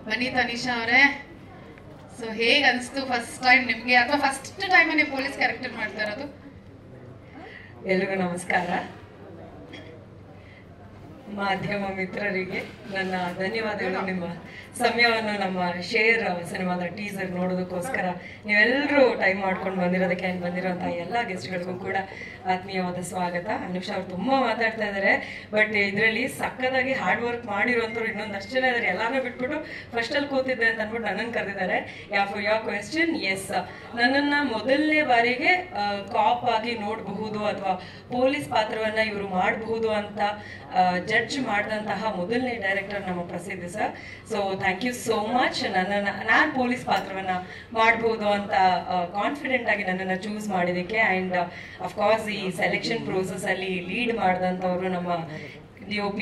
ಬನ್ನಿ ತನಿಷಾ ಅವರೇ. ಸೊ ಹೇಗೆ ಅನಿಸ್ತು ಫಸ್ಟ್ ಟೈಮ್ ನಿಮಗೆ, ಅಥವಾ ಫಸ್ಟ್ ಟೈಮ್ ನೀವು ಪೊಲೀಸ್ ಕ್ಯಾರೆಕ್ಟರ್ ಮಾಡ್ತಾ ಇರೋದು? ಎಲ್ರಿಗೂ ನಮಸ್ಕಾರ. ಮಾಧ್ಯಮ ಮಿತ್ರರಿಗೆ ನನ್ನ ಧನ್ಯವಾದಗಳು. ನಿಮ್ಮ ಸಮಯವನ್ನು ನಮ್ಮ ಶೇರ್ ಸಿನಿಮಾದ ಟೀಸರ್ ನೋಡೋದಕ್ಕೋಸ್ಕರ ನೀವೆಲ್ಲರೂ ಟೈಮ್ ಮಾಡ್ಕೊಂಡು ಬಂದಿರೋದಕ್ಕೆ ಆ್ಯಂಡ್ ಬಂದಿರೋಂಥ ಎಲ್ಲ ಗೆಸ್ಟ್ಗಳಿಗೂ ಕೂಡ ಆತ್ಮೀಯವಾದ ಸ್ವಾಗತ. ಅನುಷಾ ಅವ್ರು ತುಂಬ ಮಾತಾಡ್ತಾ ಇದ್ದಾರೆ, ಬಟ್ ಇದರಲ್ಲಿ ಸಕ್ಕದಾಗಿ ಹಾರ್ಡ್ ವರ್ಕ್ ಮಾಡಿರೋಂಥವ್ರು ಇನ್ನೊಂದಷ್ಟು ಜನ ಇದ್ದಾರೆ. ಎಲ್ಲಾನು ಬಿಟ್ಬಿಟ್ಟು ಫಸ್ಟಲ್ಲಿ ಕೂತಿದ್ದೆ ಅಂತ ಅಂದ್ಬಿಟ್ಟು ನನ್ನನ್ನು ಕರೆದಿದ್ದಾರೆ. ಫಾರ್ ಯೋರ್ ಕ್ವೆಶ್ಚನ್, ಎಸ್, ನನ್ನನ್ನು ಮೊದಲನೇ ಬಾರಿಗೆ ಕಾಪ್ ಆಗಿ ನೋಡಬಹುದು ಅಥವಾ ಪೊಲೀಸ್ ಪಾತ್ರವನ್ನು ಇವರು ಮಾಡಬಹುದು ಅಂತ ಜಡ್ಜ್ ಮಾಡಿದಂತಹ ಮೊದಲನೇ ಡೈರೆಕ್ಟರ್ ನಮ್ಮ Prasiddha sir. So thank you so much. ನಾನು ಪೊಲೀಸ್ ಪಾತ್ರವನ್ನ ಮಾಡಬಹುದು ಅಂತ ಕಾನ್ಫಿಡೆಂಟ್ ಆಗಿ ನನ್ನನ್ನು ಚೂಸ್ ಮಾಡಿದ್ದಕ್ಕೆ. ಆ್ಯಂಡ್ ಅಫ್ಕೋರ್ಸ್ ಈ ಸೆಲೆಕ್ಷನ್ ಪ್ರೋಸೆಸ್ ಅಲ್ಲಿ ಲೀಡ್ ಮಾಡಿದಂಥವ್ರು ನಮ್ಮ DOP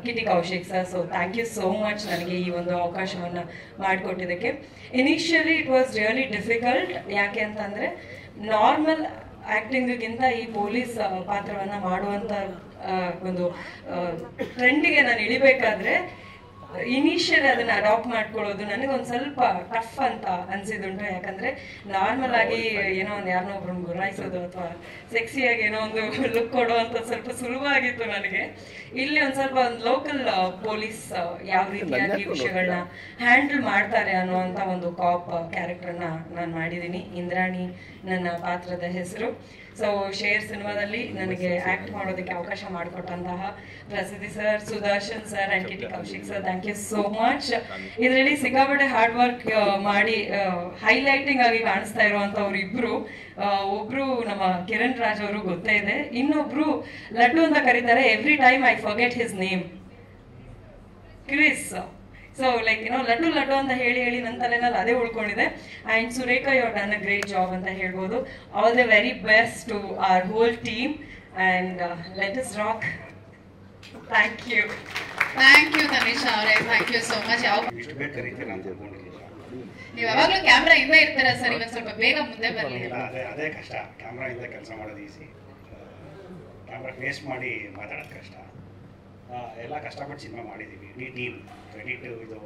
Kitty Kaushik sir. So thank you so much ನನಗೆ ಈ ಒಂದು ಅವಕಾಶವನ್ನು ಮಾಡಿಕೊಟ್ಟಿದ್ದಕ್ಕೆ. Initially it was really difficult. ಯಾಕೆ ಅಂತಂದರೆ ನಾರ್ಮಲ್ ಆ್ಯಕ್ಟಿಂಗಿಗಿಂತ ಈ ಪೊಲೀಸ್ ಪಾತ್ರವನ್ನು ಮಾಡುವಂಥ ಒಂದು ಟ್ರೆಂಡಿಗೆ ನಾನು ಇಳಿಬೇಕಾದ್ರೆ ಇನಿಷಿಯಲ್ ಅದನ್ನ ಅಡಾಪ್ಟ್ ಮಾಡ್ಕೊಳ್ಳೋದು ನನಗೊಂದು ಸ್ವಲ್ಪ ಟಫ್ ಅಂತ ಅನ್ಸಿದುಂಟು. ಯಾಕಂದ್ರೆ ನಾರ್ಮಲ್ ಆಗಿ ಏನೋ ಒಂದು ಯಾರನ್ನೋ ಒಬ್ರನ್ನ ಗುರಾಯಿಸೋದು ಅಥವಾ ಸೆಕ್ಸಿಯಾಗಿ ಏನೋ ಒಂದು ಲುಕ್ ಕೊಡೋವಂಥ ಸ್ವಲ್ಪ ಸುಲಭವಾಗಿತ್ತು ನನಗೆ. ಇಲ್ಲಿ ಒಂದು ಸ್ವಲ್ಪ ಒಂದು ಲೋಕಲ್ ಪೊಲೀಸ್ ಯಾವ ರೀತಿಯಾಗಿ ವಿಷಯಗಳನ್ನ ಹ್ಯಾಂಡಲ್ ಮಾಡ್ತಾರೆ ಅನ್ನುವಂಥ ಒಂದು ಕಾಪ್ ಕ್ಯಾರೆಕ್ಟರ್ನ ನಾನು ಮಾಡಿದ್ದೀನಿ. ಇಂದ್ರಾಣಿ ನನ್ನ ಪಾತ್ರದ ಹೆಸರು. ಸೊ ಶೇರ್ ಸಿನಿಮಾದಲ್ಲಿ ನನಗೆ ಆಕ್ಟ್ ಮಾಡೋದಕ್ಕೆ ಅವಕಾಶ ಮಾಡಿಕೊಟ್ಟಂತಹ Prasiddhi sir, Sudarshan sir and Kitty Kaushik sir, thank you so much. ಇದರಲ್ಲಿ ಸಿಕ್ಕಾಪಟ್ಟೆ ಹಾರ್ಡ್ ವರ್ಕ್ ಮಾಡಿ ಹೈಲೈಟಿಂಗ್ ಆಗಿ ಕಾಣಿಸ್ತಾ ಇರುವಂಥವ್ರು ಇಬ್ರು. ಒಬ್ರು ನಮ್ಮ ಕಿರಣ್ ರಾಜ್ ಅವರು ಗೊತ್ತೇ ಇದೆ, ಇನ್ನೊಬ್ರು ಲಡ್ಡು ಅಂತ ಕರೀತಾರೆ. Every time I forget his name, Chris. So like ಏನೋ ಲಡ್ಡು ಲಡ್ಡು ಅಂತ ಹೇಳಿ ನನ್ನ ತಲೆನಲ್ಲಿ ಅದೇ ಉಳ್ಕೊಂಡಿದೆ. And Surekha you done a great job ಅಂತ ಹೇಳ್ಬೋದು. All the very best to our whole team and let us rock. Thank you. Thank you Tanisha ಅವರೇ, ಥ್ಯಾಂಕ್ ಯು ಸೋ ಮಚ್. ನೀವು ಯಾವಾಗಲೂ ಕ್ಯಾಮ್ರಾ ಇಂದ ಇರ್ತೀರಾ ಸರ್, ಇವಾಗ ಸ್ವಲ್ಪ ಬೇಗ ಮುಂದೆ ಬರಲಿ. ಅದೇ ಕಷ್ಟ, ಕ್ಯಾಮ್ರಾ ಇಂದ ಕೆಲಸ ಮಾಡೋದು ಈಸಿ, ಕ್ಯಾಮ್ರಾ ಫೇಸ್ ಮಾಡಿ ಮಾತಾಡೋದು ಕಷ್ಟ. ಎಲ್ಲ ಕಷ್ಟಪಟ್ಟು ಸಿನಿಮಾ ಮಾಡಿದ್ದೀವಿ. ಇಡೀ ಟೀಮ್ ಕ್ರೆಡಿಟ್ ಇದು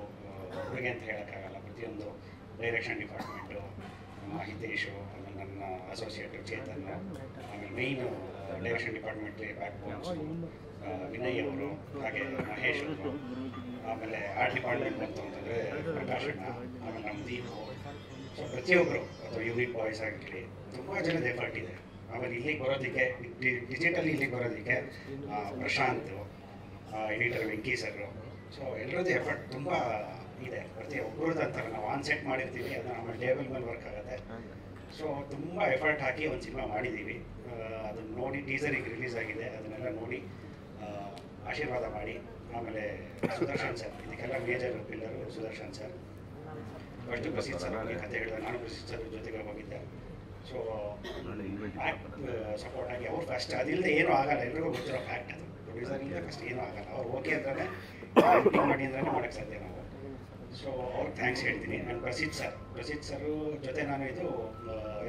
ಹುಡುಗೆ ಅಂತ ಹೇಳೋಕ್ಕಾಗಲ್ಲ. ಪ್ರತಿಯೊಂದು ಡೈರೆಕ್ಷನ್ ಡಿಪಾರ್ಟ್ಮೆಂಟು, ನಮ್ಮ ಹಿತೇಶು, ಆಮೇಲೆ ನನ್ನ ಅಸೋಸಿಯೇಟು ಚೇತನ್, ಆಮೇಲೆ ಮೇಯ್ನು ಡೈರೆಕ್ಷನ್ ಡಿಪಾರ್ಟ್ಮೆಂಟ್ಲಿ ಬ್ಯಾಕ್ ಬೋನ್ಸು ವಿನಯ್ ಅವರು, ಹಾಗೆ ಮಹೇಶ್ ಅವರು, ಆಮೇಲೆ ಆರ್ಟ್ ಡಿಪಾರ್ಟ್ಮೆಂಟ್ ಬಂತು ಅಂತಂದರೆ ಪ್ರಕಾಶಣ್ಣ, ಆಮೇಲೆ ನಮ್ಮ ದೀಪು. ಸೊ ಪ್ರತಿಯೊಬ್ಬರು ಅಥವಾ ಯೂನಿಟ್ ಬಾಯ್ಸ್ ಆಗಿರಲಿ ತುಂಬ ಜನದ ಎಫರ್ಟ್ ಇದೆ. ಆಮೇಲೆ ಇಲ್ಲಿಗೆ ಬರೋದಕ್ಕೆ, ಡಿಜಿಟಲ್ ಇಲ್ಲಿಗೆ ಬರೋದಕ್ಕೆ Prashant, editor Venky sir. So ಎಲ್ಲರದ್ದು ಎಫರ್ಟ್ ತುಂಬ ಇದೆ. ಪ್ರತಿಯೊಬ್ಬರದ್ದು ಅಂತಾರೆ, ನಾವು ಆನ್ ಸೆಟ್ ಮಾಡಿರ್ತೀವಿ, ಅದು ನಮ್ಮ ಟೇಬಲ್ ಮೇಲೆ ವರ್ಕ್ ಆಗುತ್ತೆ. ಸೊ ತುಂಬ ಎಫರ್ಟ್ ಹಾಕಿ ಒಂದು ಸಿನಿಮಾ ಮಾಡಿದ್ದೀವಿ. ಅದನ್ನು ನೋಡಿ ಟೀಸರಿಗೆ ರಿಲೀಸ್ ಆಗಿದೆ, ಅದನ್ನೆಲ್ಲ ನೋಡಿ ಆಶೀರ್ವಾದ ಮಾಡಿ. ಆಮೇಲೆ ಸುದರ್ಶನ್ ಸರ್, ಇದಕ್ಕೆಲ್ಲ major pillar Sudarshan sir. First ಪ್ರಸಿದ್ಧ ಸರ್ ಅವ್ರಿಗೆ ಕತೆ ಹೇಳಿದೆ, ನಾನು ಪ್ರಸಿದ್ಧ ಸರ್ ಜೊತೆಗೆ ಹೋಗಿದ್ದೆ. ಸೊ ಫ್ಯಾಕ್ಟ್ ಸಪೋರ್ಟ್ ಆಗಿ ಅವ್ರು ಫಸ್ಟ್, ಅದಿಲ್ಲದೆ ಏನೂ ಆಗಲ್ಲ, ಎಲ್ರಿಗೂ ಗೊತ್ತಿರೋ ಫ್ಯಾಕ್ಟ್ ಅದು. ಪ್ರೊಡ್ಯೂಸರ್ ಇಲ್ಲದೆ ಫಸ್ಟ್ ಏನೂ ಆಗಲ್ಲ. ಅವ್ರು ಓಕೆ ಅಂದ್ರೆ ಮಾಡಿ ಅಂದ್ರೆ ಮಾಡೋಕ್ಕೆ ಸಾಧ್ಯ ನಾವು. ಸೊ ಅವ್ರಿಗೆ ಥ್ಯಾಂಕ್ಸ್ ಹೇಳ್ತೀನಿ. ನಾನು ಪ್ರಸಿದ್ಧ ಸರ್ ಜೊತೆ ನಾನು ಇದು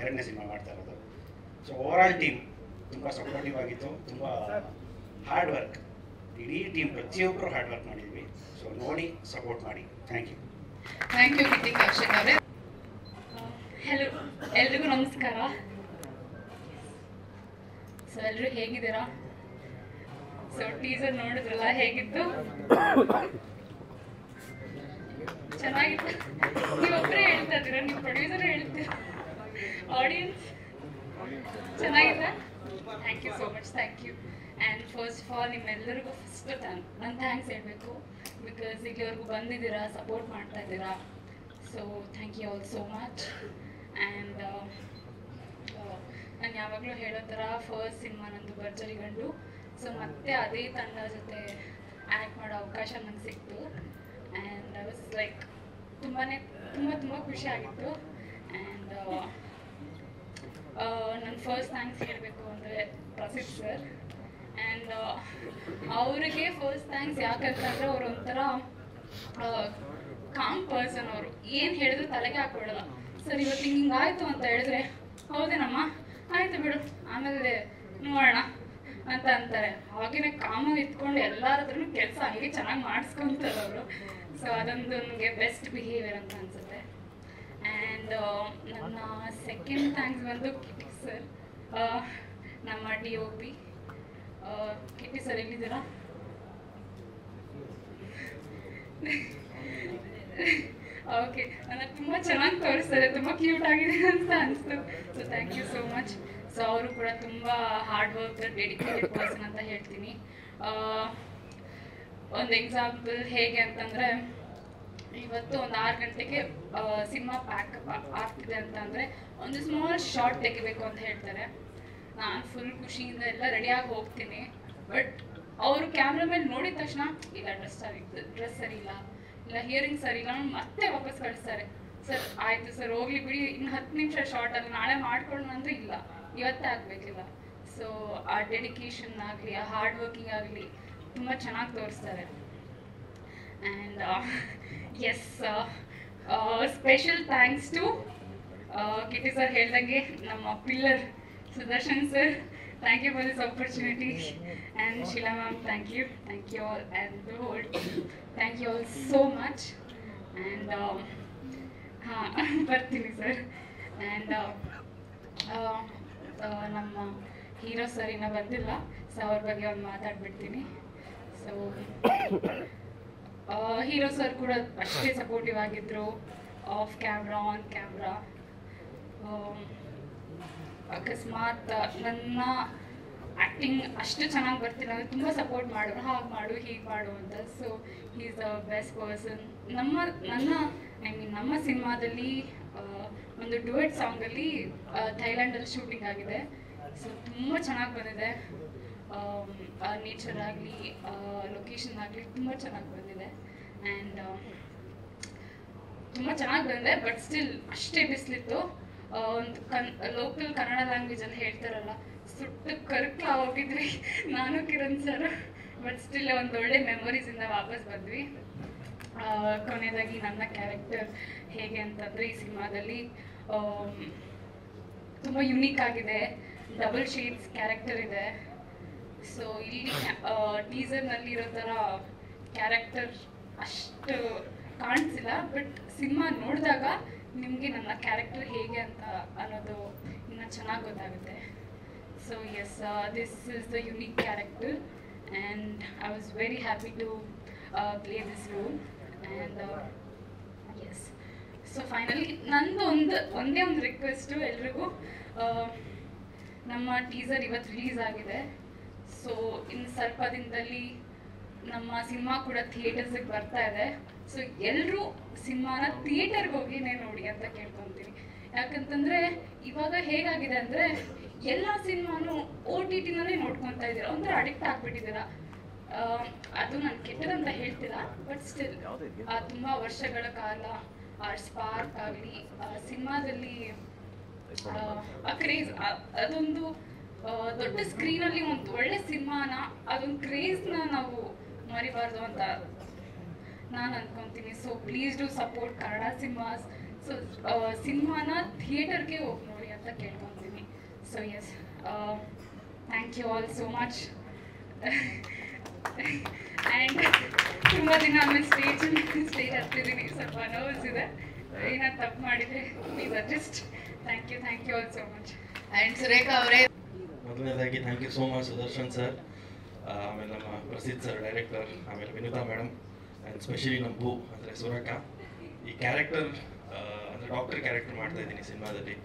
2ನೇ ಸಿನಿಮಾ ಮಾಡ್ತಾ ಇರೋದು. ಸೊ ಓವರಾಲ್ ಟೀಮ್ ತುಂಬ ಸಪೋರ್ಟಿವ್ ಆಗಿತ್ತು, ತುಂಬ ಹಾರ್ಡ್ ವರ್ಕ್. ಇಡೀ ಟೀಮ್ ಪ್ರತಿಯೊಬ್ಬರು ಹಾರ್ಡ್ ವರ್ಕ್ ಮಾಡಿದ್ವಿ. ಸೊ ನೋಡಿ ಸಪೋರ್ಟ್ ಮಾಡಿ. Thank you. Thank you Kitty Kaushik ಅವರೇ. ಹಲೋ, ಎಲ್ರಿಗೂ ನಮಸ್ಕಾರ. ಸೊ ಎಲ್ಲರೂ ಹೇಗಿದ್ದೀರಾ? ಸೊ ಟೀಸರ್ ನೋಡಿದ್ರಲ್ಲ, ಹೇಗಿತ್ತು? ಚೆನ್ನಾಗಿತ್ತು. ನೀವೊಬ್ಬರೇ ಹೇಳ್ತಾ ಇದ್ದೀರಾ, ನೀವು ಪ್ರೊಡ್ಯೂಸರ್ ಹೇಳ್ತೀರಾ, ಆಡಿಯನ್ಸ್ ಚೆನ್ನಾಗಿತ್ತ? Thank you so much, thank you. And first of all ನಿಮ್ಮೆಲ್ಲರಿಗೂ ಫಸ್ಟ್ ನಾನು ಥ್ಯಾಂಕ್ಸ್ ಹೇಳಬೇಕು. ಬಿಕಾಸ್ ಇಲ್ಲಿವರೆಗೂ ಬಂದಿದ್ದೀರಾ, ಸಪೋರ್ಟ್ ಮಾಡ್ತಾ ಇದ್ದೀರಾ. So thank you all so much. And ನಾನು ಯಾವಾಗಲೂ ಹೇಳೋ ಥರ ಫಸ್ಟ್ ಸಿನಿಮಾ ನಂದು ಭರ್ಜರಿ ಗಂಡು. ಸೊ ಮತ್ತೆ ಅದೇ ತಂಡ ಜೊತೆ ಆ್ಯಕ್ಟ್ ಮಾಡೋ ಅವಕಾಶ ನನಗೆ ಸಿಕ್ತು. ಆ್ಯಂಡ್ ಐ ವಾಸ್ ಲೈಕ್ ತುಂಬ ಖುಷಿ ಆಗಿತ್ತು. ಆ್ಯಂಡ್ ನನ್ನ ಫಸ್ಟ್ ಥ್ಯಾಂಕ್ಸ್ ಹೇಳಬೇಕು ಅಂದರೆ ಪ್ರಸಿದ್ಧ ಸರ್. ಆ್ಯಂಡ್ ಅವರಿಗೆ ಫಸ್ಟ್ ಥ್ಯಾಂಕ್ಸ್ ಯಾಕಂತಂದರೆ ಅವರು ಒಂಥರ ಕಾಮ್ ಪರ್ಸನ್. ಅವರು ಏನು ಹೇಳಿದ್ರು ತಲೆಗೆ ಹಾಕ್ಬಿಡಲ್ಲ. ಸರ್ ಇವತ್ತು ಹಿಂಗಾಯ್ತು ಅಂತ ಹೇಳಿದ್ರೆ, ಹೌದೇನಮ್ಮ ಆಯಿತು ಬಿಡು ಆಮೇಲೆ ನೋಡೋಣ ಅಂತ ಅಂತಾರೆ. ಹಾಗೇನೆ ಕಾಮಾಗಿ ಇತ್ಕೊಂಡು ಎಲ್ಲರ ಹತ್ರನೂ ಕೆಲಸ ಹಂಗೆ ಚೆನ್ನಾಗಿ ಮಾಡಿಸ್ಕೊಂತಾರೆ ಅವರು. ಸೊ ಅದೊಂದು ನನಗೆ ಬೆಸ್ಟ್ ಬಿಹೇವಿಯರ್ ಅಂತ ಅನಿಸುತ್ತೆ. ಆ್ಯಂಡ್ ನನ್ನ ಸೆಕೆಂಡ್ ಥ್ಯಾಂಕ್ಸ್ ಬಂದು ಕಿಟಿ ಸರ್, ನಮ್ಮ DOP. ಕಿಟಿ ಸರ್ ಎಲ್ಲಿದ್ದೀರಾ? ಓಕೆ, ನನ್ನ ತುಂಬ ಚೆನ್ನಾಗಿ ತೋರಿಸ್ತಾರೆ, ತುಂಬ ಕ್ಯೂಟ್ ಆಗಿದೆ ಅಂತ ಅನಿಸ್ತು. So thank you so much. So ಅವರು ಕೂಡ ತುಂಬ ಹಾರ್ಡ್ ವರ್ಕ್, ಡೆಡಿಕೇಟೆಡ್ ಪರ್ಸನ್ ಅಂತ ಹೇಳ್ತೀನಿ. ಒಂದು ಎಕ್ಸಾಂಪಲ್ ಹೇಗೆ ಅಂತಂದರೆ, ಇವತ್ತು ಒಂದು 6 ಗಂಟೆಗೆ ಸಿನಿಮಾ ಪ್ಯಾಕಪ್ ಆಗ್ತಿದೆ ಅಂತಂದರೆ ಒಂದು ಸ್ಮಾಲ್ ಶಾರ್ಟ್ ತೆಗಿಬೇಕು ಅಂತ ಹೇಳ್ತಾರೆ. ನಾನು ಫುಲ್ ಖುಷಿಯಿಂದ ಎಲ್ಲ ರೆಡಿಯಾಗಿ ಹೋಗ್ತೀನಿ. ಬಟ್ ಅವರು ಕ್ಯಾಮ್ರಾಮನ್ ನೋಡಿದ ತಕ್ಷಣ ಇಲ್ಲ ಡ್ರೆಸ್ ಸರಿ ಇಲ್ಲ ಹಿಯರಿಂಗ್ ಸರಿ ಇಲ್ಲ, ಮತ್ತೆ ವಾಪಸ್ ಕಳಿಸ್ತಾರೆ. ಸರ್ ಆಯಿತು ಸರ್ ಹೋಗ್ಲಿ ಬಿಡಿ, ಇನ್ನು 10 ನಿಮಿಷ ಶಾರ್ಟ್ ಅಲ್ಲಿ ನಾಳೆ ಮಾಡ್ಕೊಳ್ಳೋಣ ಅಂದ್ರೆ ಇಲ್ಲ, ಇವತ್ತೇ ಆಗಬೇಕಿಲ್ಲ. ಸೊ ಆ ಡೆಡಿಕೇಶನ್ ಆಗಲಿ, ಆ ಹಾರ್ಡ್ ವರ್ಕಿಂಗ್ ಆಗಲಿ ತುಂಬ ಚೆನ್ನಾಗಿ ತೋರಿಸ್ತಾರೆ. And yes, special thanks to Kitty sir ಹೇಳ್ದಂಗೆ ನಮ್ಮ pillar Sudarshan sir. Thank you for this opportunity, and Sheila ma'am, thank you all, and the whole team, thank you all so much. And ಬರ್ತೀನಿ sir. And ನಮ್ಮ hero sir ಇನ್ನೂ ಬಂದಿಲ್ಲ, so ಅವ್ರ ಬಗ್ಗೆ ಒಂದು ಮಾತಾಡ್ಬಿಡ್ತೀನಿ. So hero sir ಕೂಡ ಅಷ್ಟೇ supportive ಆಗಿದ್ರು, ಆಫ್ ಕ್ಯಾಮ್ರಾ ಆನ್ ಕ್ಯಾಮ್ರಾ. ಅಕಸ್ಮಾತ್ ನನ್ನ ಆ್ಯಕ್ಟಿಂಗ್ ಅಷ್ಟು ಚೆನ್ನಾಗಿ ಬರ್ತಿಲ್ಲ ಅಂದರೆ ತುಂಬ ಸಪೋರ್ಟ್ ಮಾಡೋರು, ಹಾಗೆ ಮಾಡು ಹೀಗೆ ಮಾಡು ಅಂತ. So he is the best person. ನಮ್ಮ ಸಿನಿಮಾದಲ್ಲಿ ಒಂದು ಡುಯೆಟ್ ಸಾಂಗಲ್ಲಿ ಥೈಲ್ಯಾಂಡಲ್ಲಿ ಶೂಟಿಂಗ್ ಆಗಿದೆ. ಸೊ ತುಂಬ ಚೆನ್ನಾಗಿ ಬಂದಿದೆ. ನೇಚರ್ ಆಗಲಿ, ಲೊಕೇಶನ್ ಆಗಲಿ ತುಂಬ ಚೆನ್ನಾಗಿ ಬಂದಿದೆ. ಆ್ಯಂಡ್ ತುಂಬ ಚೆನ್ನಾಗಿ ಬಂದಿದೆ. ಬಟ್ ಸ್ಟಿಲ್ ಅಷ್ಟೇ ಬಿಸಿಲಿತ್ತು. ಒಂದು ಲೋಕಲ್ ಕನ್ನಡ ಲ್ಯಾಂಗ್ವೇಜಲ್ಲಿ ಹೇಳ್ತಾರಲ್ಲ, ಸುಟ್ಟು ಕರ್ಕ ಹೋಗಿದ್ವಿ ನಾನು ಕಿರಣ್ ಸರ್. ಬಟ್ ಸ್ಟಿಲ್ ಒಂದು ಒಳ್ಳೆ ಮೆಮೊರೀಸಿಂದ ವಾಪಸ್ ಬಂದ್ವಿ. ಕೊನೆಯದಾಗಿ ನನ್ನ ಕ್ಯಾರೆಕ್ಟರ್ ಹೇಗೆ ಅಂತಂದರೆ, ಈ ಸಿನಿಮಾದಲ್ಲಿ ತುಂಬ ಯುನೀಕ್ ಆಗಿದೆ, ಡಬಲ್ ಶೇಡ್ಸ್ ಕ್ಯಾರೆಕ್ಟರ್ ಇದೆ. ಸೊ ಇಲ್ಲಿ ಟೀಸರ್ನಲ್ಲಿ ಇರೋ ಥರ ಕ್ಯಾರೆಕ್ಟರ್ ಅಷ್ಟು ಕಾಣಿಸಿಲ್ಲ. ಬಟ್ ಸಿನಿಮಾ ನೋಡಿದಾಗ ನಿಮಗೆ ನನ್ನ ಕ್ಯಾರೆಕ್ಟರ್ ಹೇಗೆ ಅಂತ ಅನ್ನೋದು ಇನ್ನೂ ಚೆನ್ನಾಗಿ ಗೊತ್ತಾಗುತ್ತೆ. So yes, this is the unique character and I was very happy to play this role. And yes, so finally ನಂದು ಒಂದೇ ಒಂದು ರಿಕ್ವೆಸ್ಟು ಎಲ್ರಿಗೂ. ನಮ್ಮ ಟೀಸರ್ ಇವತ್ತು ರಿಲೀಸ್ ಆಗಿದೆ. ಸೊ ಇನ್ನು ಸ್ವಲ್ಪ ದಿನದಲ್ಲಿ ನಮ್ಮ ಸಿನಿಮಾ ಕೂಡ ಥಿಯೇಟರ್ಸಿಗೆ ಬರ್ತಾ ಇದೆ. ಸೊ ಎಲ್ಲರೂ ಸಿನಿಮಾನ ಥಿಯೇಟರ್ಗೆ ಹೋಗಿನೇ ನೋಡಿ ಅಂತ ಕೇಳ್ಕೊತೀನಿ. ಯಾಕಂತಂದರೆ ಇವಾಗ ಹೇಗಾಗಿದೆ ಅಂದರೆ, ಎಲ್ಲ ಸಿನಿಮಾನು OTTನಲ್ಲೇ ನೋಡ್ಕೊತಾ ಇದ್ದೀರಾ, ಒಂಥರ ಅಡಿಕ್ಟ್ ಆಗಿಬಿಟ್ಟಿದ್ದೀರಾ. ಅದು ನಾನು ಕೆಟ್ಟದಂತ ಹೇಳ್ತಿಲ್ಲ, ಬಟ್ ಸ್ಟಿಲ್ ತುಂಬ ವರ್ಷಗಳ ಕಾಲ ಆ ಸ್ಪಾರ್ಕ್ ಆಗಲಿ, ಸಿನಿಮಾದಲ್ಲಿ ಆ ಕ್ರೇಜ್, ಅದೊಂದು ದೊಡ್ಡ ಸ್ಕ್ರೀನಲ್ಲಿ ಒಂದು ಒಳ್ಳೆ ಸಿನಿಮಾನ, ಅದೊಂದು ಕ್ರೇಜ್ನ ನಾವು ಮರಿಬಾರ್ದು ಅಂತ ನಾನು ಅನ್ಕೊತೀನಿ. So please do support Kannada cinemas. So ಸಿನಿಮಾನ ಥಿಯೇಟರ್ಗೆ ಹೋಗಿ ನೋಡಿ ಅಂತ ಕೇಳ್ಕೊತೀನಿ. So yes, thank you all so much. And ತುಂಬ ದಿನ ಆಮೇಲೆ ಸ್ಟೇಜ್ ಹತ್ತಿದ್ದೀನಿ, ಸ್ವಲ್ಪ ನರ್ವಸ್ ಇದೆ. ಏನಾದ್ರು ತಪ್ಪು ಮಾಡಿದರೆ please adjust. Thank you all so much. And Surekha ಅವರೇ, ಮೊದಲನೇದಾಗಿ thank you so much Sudarshan sir, ಆಮೇಲೆ ನಮ್ಮ ಪ್ರಸಿದ್ಧ ಸರ್ ಡೈರೆಕ್ಟರ್, ಆಮೇಲೆ ವಿನುತಾ ಮೇಡಮ್, ಆ್ಯಂಡ್ ಸ್ಪೆಷಲಿ ನಮ್ಮ ಭೂ ಅಂದರೆ ಸುರೇಖಾ. ಈ ಕ್ಯಾರೆಕ್ಟರ್ ಅಂದರೆ ಡಾಕ್ಟರ್ ಕ್ಯಾರೆಕ್ಟರ್ ಮಾಡ್ತಾ ಇದ್ದೀನಿ ಸಿನಿಮಾದಲ್ಲಿ.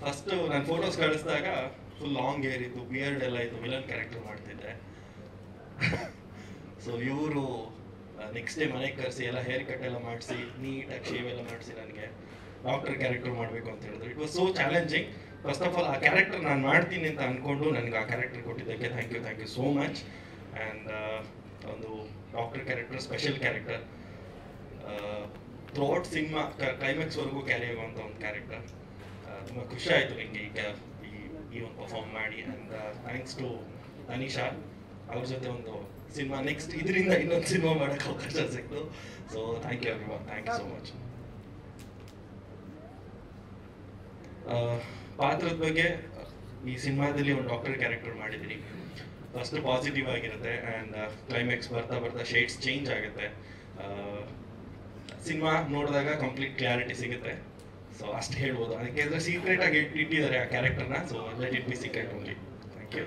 ಫಸ್ಟು ನಾನು ಫೋಟೋಸ್ ಕಳಿಸಿದಾಗ ಫುಲ್ ಲಾಂಗ್ ಹೇರ್ ಇತ್ತು, ಬಿಯರ್ಡ್ ಎಲ್ಲ ಇತ್ತು, ವಿಲನ್ ಕ್ಯಾರೆಕ್ಟರ್ ಮಾಡ್ತಿದ್ದೆ. ಸೊ ಇವರು ನೆಕ್ಸ್ಟ್ ಡೇ ಮನೆಗೆ ಕರೆಸಿ ಎಲ್ಲ ಹೇರ್ ಕಟ್ ಎಲ್ಲ ಮಾಡಿಸಿ, ನೀಟಾಗಿ ಶೇವ್ ಎಲ್ಲ ಮಾಡಿಸಿ ನನಗೆ ಡಾಕ್ಟರ್ ಕ್ಯಾರೆಕ್ಟರ್ ಮಾಡಬೇಕು ಅಂತ ಹೇಳಿದ್ರು. It was so challenging. First of all ಆ ಕ್ಯಾರೆಕ್ಟರ್ ನಾನು ಮಾಡ್ತೀನಿ ಅಂತ ಅಂದ್ಕೊಂಡು ನನಗೆ ಆ ಕ್ಯಾರೆಕ್ಟರ್ ಕೊಟ್ಟಿದ್ದಕ್ಕೆ thank you so much. And ಒಂದು doctor character, special character, throughout cinema ಕ್ಲೈಮ್ಯಾಕ್ಸ್ವರೆಗೂ ಕ್ಯಾರಿ ಆಗುವಂಥ ಒಂದು ಕ್ಯಾರೆಕ್ಟರ್. ತುಂಬ ಖುಷಿ ಆಯಿತು ನನಗೆ ಈ ಒಂದು ಪರ್ಫಾರ್ಮ್ ಮಾಡಿ. ಆ್ಯಂಡ್ ಥ್ಯಾಂಕ್ಸ್ ಟು ಅನಿಶಾ, ಅವ್ರ ಜೊತೆ ಒಂದು ಸಿನಿಮಾ ನೆಕ್ಸ್ಟ್ ಇದರಿಂದ ಇನ್ನೊಂದು ಸಿನಿಮಾ ಮಾಡೋಕ್ಕೆ ಅವಕಾಶ ಸಿಕ್ತು. So thank you everyone, thank you so much. ಪಾತ್ರದ ಬಗ್ಗೆ, ಈ ಸಿನಿಮಾದಲ್ಲಿ ಒಂದು ಡಾಕ್ಟರ್ ಕ್ಯಾರೆಕ್ಟರ್ ಮಾಡಿದ್ದೀನಿ. ಫಸ್ಟ್ ಪಾಸಿಟಿವ್ ಆಗಿರುತ್ತೆ, ಆ್ಯಂಡ್ ಕ್ಲೈಮ್ಯಾಕ್ಸ್ ಬರ್ತಾ ಶೇಡ್ಸ್ ಚೇಂಜ್ ಆಗುತ್ತೆ. ಸಿನಿಮಾ ನೋಡಿದಾಗ ಕಂಪ್ಲೀಟ್ ಕ್ಲಾರಿಟಿ ಸಿಗುತ್ತೆ. ಸೊ ಅಷ್ಟು ಹೇಳ್ಬೋದು. ಅದಕ್ಕೆ ಅಂದರೆ ಸೀಕ್ರೆಟಾಗಿ ಇಟ್ಟಿದ್ದಾರೆ ಆ ಕ್ಯಾರೆಕ್ಟರ್ನ. So let it be secret only. Thank you.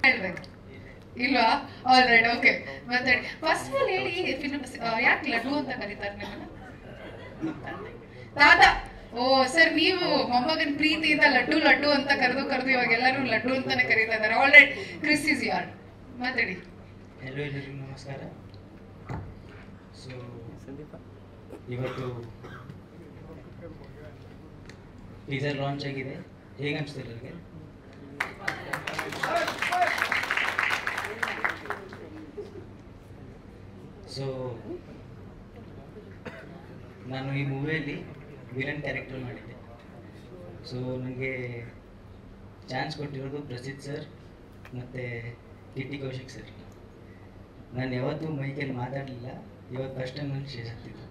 ಹೇಳ್ಬೇಕು ಇಲ್ವಾ? All right, okay. ಮತ್ತೆ ಫಸ್ಟ್ ಆಫ್ ಆಲ್ ಹೇಳಿ, ಫಿಲ್ಮ್ ಯಾಕೆ ಲಡ್ಡು ಅಂತ ಕರೀತಾರೆ ನಿಮ್ಮನ್ನ? ತಾತ. ಓ ಸರ್, ನೀವು ಮೊಮ್ಮಗನ್ ಪ್ರೀತಿಯಿಂದ ಲಡ್ಡು ಲಡ್ಡು ಅಂತ ಕರೆದು ಇವಾಗ ಎಲ್ಲರೂ ಲಡ್ಡು ಅಂತಾನೆ ಕರೀತಾ ಇದ್ದಾರೆ. ಆಲ್ ರೈಟ್, ಕ್ರಿಸ್ ಇಸ್ ಯಾರ್, ಮಾತಾಡಿ. ಹಲೋ ಎಲ್ಲರಿಗೂ ನಮಸ್ಕಾರ. ಸೊ ಇವತ್ತು ಟೀಸರ್ ಲಾಂಚ್ ಆಗಿದೆ. ಹೇಗೆ ಅನಿಸ್ತಿಲ್ಲ ನನಗೆ? ಸೊ ನಾನು ಈ ಮೂವಿಯಲ್ಲಿ ವಿಲನ್ ಕ್ಯಾರೆಕ್ಟರ್ ಮಾಡಿದ್ದೆ. ಸೊ ನನಗೆ ಚಾನ್ಸ್ ಕೊಟ್ಟಿರೋದು ಪ್ರಸಿದ್ಧ್ ಸರ್ ಮತ್ತು ಕಿಟ್ಟಿ ಕೌಶಿಕ್ ಸರ್. ನಾನು ಯಾವತ್ತೂ ಮೈಕಲ್ಲಿ ಮಾತಾಡಲಿಲ್ಲ, ಇವತ್ತು ಫಸ್ಟ್ ಟೈಮ್ ನಾನು ಸ್ಟೇಜ್ ಹತ್ತಿದ್ದು.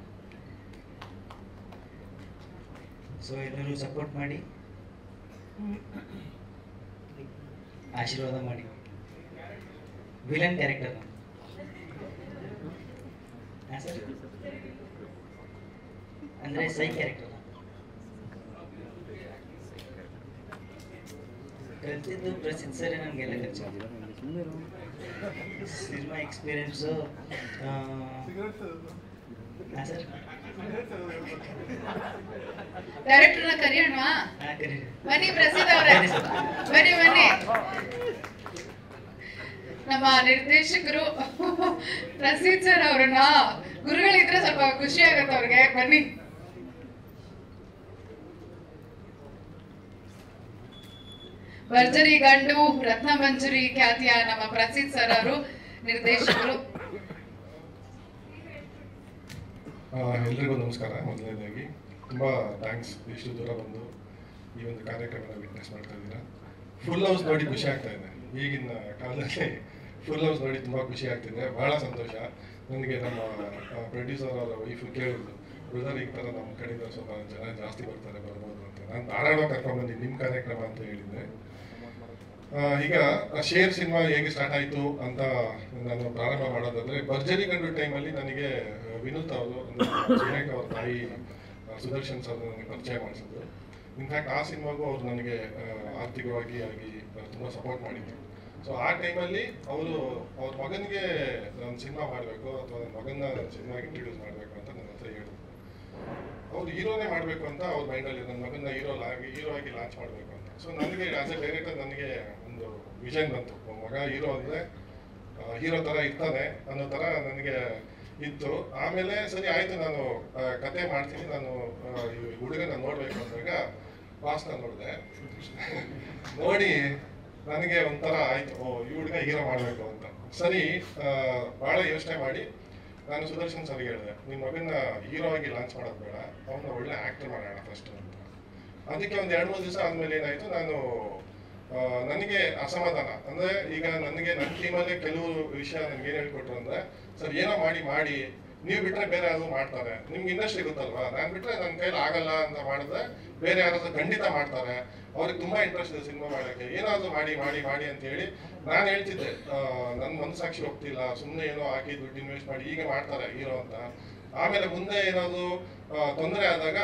ಸೊ ಎಲ್ಲರೂ ಸಪೋರ್ಟ್ ಮಾಡಿ, ಆಶೀರ್ವಾದ ಮಾಡಿ. ವಿಲನ್ ಕ್ಯಾರೆಕ್ಟರ್ ಹಾಂ ಸರ್, ಅಂದರೆ ಸೈ ಕ್ಯಾರೆಕ್ಟರ್ ಕಲ್ತಿದ್ದು ಪ್ರಸಿದ್ಧ ಸರ್ ನನಗೆಲ್ಲ ಕಲಿಸಿದ್ರು. ಸಿನಿಮಾ ಎಕ್ಸ್ಪೀರಿಯನ್ಸು ಹಾಂ ಸರ್. ಡೈರೆಕ್ಟರ್ನ ಕರೆಯೋಣವಾ? ಹಾಂ ಕರೀರಿ. ಬನ್ನಿ ಪ್ರಸಿದ್ಧ ಅವರೇ, ಬನ್ನಿ ಬನ್ನಿ. ನಮ್ಮ ನಿರ್ದೇಶಕರು ಪ್ರಸಿದ್ಧ ಸರ್ ಅವ್ರನ್ನ ಗುರುಗಳಿದ್ರೆ ಸ್ವಲ್ಪ ಖುಷಿ ಆಗತ್ತೆ ಅವ್ರಿಗೆ. ಬನ್ನಿ. ಭರ್ಜರಿ ಗಂಡು ರತ್ನ ಮಂಜರಿ ಖ್ಯಾತಿಯ ನಮ್ಮ ಪ್ರಸಿದ್ಧ ಸರ್ ಅವರು ನಿರ್ದೇಶಕರು. ಎಲ್ರಿಗೂ ನಮಸ್ಕಾರ. ಮೊದಲನೇದಾಗಿ ತುಂಬ ಥ್ಯಾಂಕ್ಸ್, ಇಷ್ಟು ದೂರ ಬಂದು ಈ ಒಂದು ಕಾರ್ಯಕ್ರಮನ ವಿಟ್ನೆಸ್ ಮಾಡ್ತಾ ಇದ್ದೀರಾ. ಫುಲ್ ಹೌಸ್ ನೋಡಿ ಖುಷಿ ಆಗ್ತಾ ಇದೆ. ಈಗಿನ ಕಾಲದಲ್ಲಿ ಫುಲ್ ಹೌಸ್ ನೋಡಿ ತುಂಬ ಖುಷಿ ಆಗ್ತಿದೆ, ಭಾಳ ಸಂತೋಷ. ನನಗೆ ನಮ್ಮ ಪ್ರೊಡ್ಯೂಸರ್ ಅವರ ವೈಫು ಕೇಳಿದ್ರು, ಬ್ರದರ್ ಈ ಥರ ನಮ್ಮ ಕಡೆಯಿಂದ ಸ್ವಲ್ಪ ಜನ ಜಾಸ್ತಿ ಬರ್ತಾರೆ, ಬರ್ಬೋದು ಅಂತ. ನಾನು ಧಾರಾಳವಾಗಿ ಕರ್ಕೊಂಡ್ಬಂದು ನಿಮ್ಮ ಕಾರ್ಯಕ್ರಮ ಅಂತ ಹೇಳಿದ್ದೆ. ಈಗ ಶೇರ್ ಸಿನಿಮಾ ಹೇಗೆ ಸ್ಟಾರ್ಟ್ ಆಯಿತು ಅಂತ ನಾನು ಪ್ರಾರಂಭ ಮಾಡೋದಾದರೆ, ಭರ್ಜರಿ ಗಂಡು ಟೈಮಲ್ಲಿ ನನಗೆ ವಿನೂತ್ ಅವರು, ಸುರೇಖ್ ಅವ್ರ ತಾಯಿ ಸುದರ್ಶನ್ ಸರ್ ನನಗೆ ಪರಿಚಯ ಮಾಡಿಸಿದ್ರು. ಇನ್ಫ್ಯಾಕ್ಟ್ ಆ ಸಿನಿಮಾಗೂ ಅವ್ರು ನನಗೆ ಆರ್ಥಿಕವಾಗಿ ಆಗಿ ತುಂಬ ಸಪೋರ್ಟ್ ಮಾಡಿದ್ರು. ಸೊ ಆ ಟೈಮಲ್ಲಿ ಅವರು ಅವ್ರ ಮಗನಿಗೆ ನಾನು ಸಿನಿಮಾ ಮಾಡಬೇಕು ಅಥವಾ ನನ್ನ ಮಗನ ನಾನು ಸಿನಿಮಾಗೆ ಇಂಟ್ರೊಡ್ಯೂಸ್ ಮಾಡಬೇಕು ಅಂತ ನನ್ನ ಹತ್ರ ಹೇಳಿದ್ರು. ಅವ್ರು ಹೀರೋನೇ ಮಾಡಬೇಕು ಅಂತ ಅವ್ರ ಮೈಂಡಲ್ಲಿ, ನನ್ನ ಮಗನ ಹೀರೋ ಆಗಿ ಲಾಂಚ್ ಮಾಡಬೇಕು ಅಂತ. ಸೊ ನನಗೆ ಆಸ್ ಎ ಡೈರೆಕ್ಟರ್ ನನಗೆ ಒಂದು ವಿಷನ್ ಬಂತು, ಮಗ ಹೀರೋ ಅಂದರೆ ಹೀರೋ ಥರ ಇರ್ತಾನೆ ಅನ್ನೋ ಥರ ನನಗೆ ಇತ್ತು. ಆಮೇಲೆ ಸರಿ ಆಯಿತು, ನಾನು ಕತೆ ಮಾಡ್ತೀನಿ, ನಾನು ಈ ಹುಡುಗನ ನೋಡಬೇಕು ಅಂದಾಗ ಬಾಸ್ನ ನೋಡಿದೆ. ನೋಡಿ ನನಗೆ ಒಂಥರ ಆಯಿತು, ಓ ಈ ಹುಡುಗ ಹೀರೋ ಮಾಡಬೇಕು ಅಂತ. ಸರಿ, ಭಾಳ ಯೋಚನೆ ಮಾಡಿ ನಾನು ಸುದರ್ಶನ್ ಸರ್ಗೆ ಹೇಳಿದೆ, ನಿಮ್ಮ ಮಗನ ಹೀರೋ ಆಗಿ ಲಾಂಚ್ ಮಾಡೋದು ಬೇಡ, ಅವನ್ನ ಒಳ್ಳೆ ಆ್ಯಕ್ಟರ್ ಮಾಡೋಣ ಫಸ್ಟ್ ಅಂತ. ಅದಕ್ಕೆ ಒಂದು 2-3 ದಿವಸ ಆದಮೇಲೆ ಏನಾಯಿತು, ನನಗೆ ಅಸಮಾಧಾನ. ಅಂದರೆ ಈಗ ನನಗೆ ನನ್ನ ಟೀಮಲ್ಲೇ ಕೆಲವು ವಿಷಯ ನನಗೆ ಏನು ಹೇಳ್ಕೊಟ್ರು ಅಂದರೆ, ಸರ್ ಏನೋ ಮಾಡಿ ನೀವು ಬಿಟ್ಟರೆ ಬೇರೆ ಯಾರಾದರೂ ಮಾಡ್ತಾರೆ, ನಿಮ್ಗೆ ಇಂಡಸ್ಟ್ರಿ ಗೊತ್ತಲ್ವಾ, ನಾನು ಬಿಟ್ಟರೆ ನನ್ನ ಕೈಲಿ ಆಗಲ್ಲ ಅಂತ ಮಾಡಿದ್ರೆ ಬೇರೆ ಯಾರಾದ್ರೂ ಖಂಡಿತ ಮಾಡ್ತಾರೆ, ಅವ್ರಿಗೆ ತುಂಬ ಇಂಟ್ರೆಸ್ಟ್ ಇದೆ ಸಿನಿಮಾ ಮಾಡೋಕ್ಕೆ, ಏನಾದರೂ ಮಾಡಿ ಅಂತ ಹೇಳಿ ನಾನು ಹೇಳ್ತಿದ್ದೆ. ನನ್ನ ಮನಸ್ಸಾಕ್ಷಿ ಹೋಗ್ತಿಲ್ಲ, ಸುಮ್ಮನೆ ಏನೋ ಹಾಕಿ ದುಡ್ಡು ಇನ್ವೆಸ್ಟ್ ಮಾಡಿ ಹೀಗೆ ಮಾಡ್ತಾರೆ ಹೀರೋ ಅಂತ. ಆಮೇಲೆ ಮುಂದೆ ಏನಾದರೂ ತೊಂದರೆ ಆದಾಗ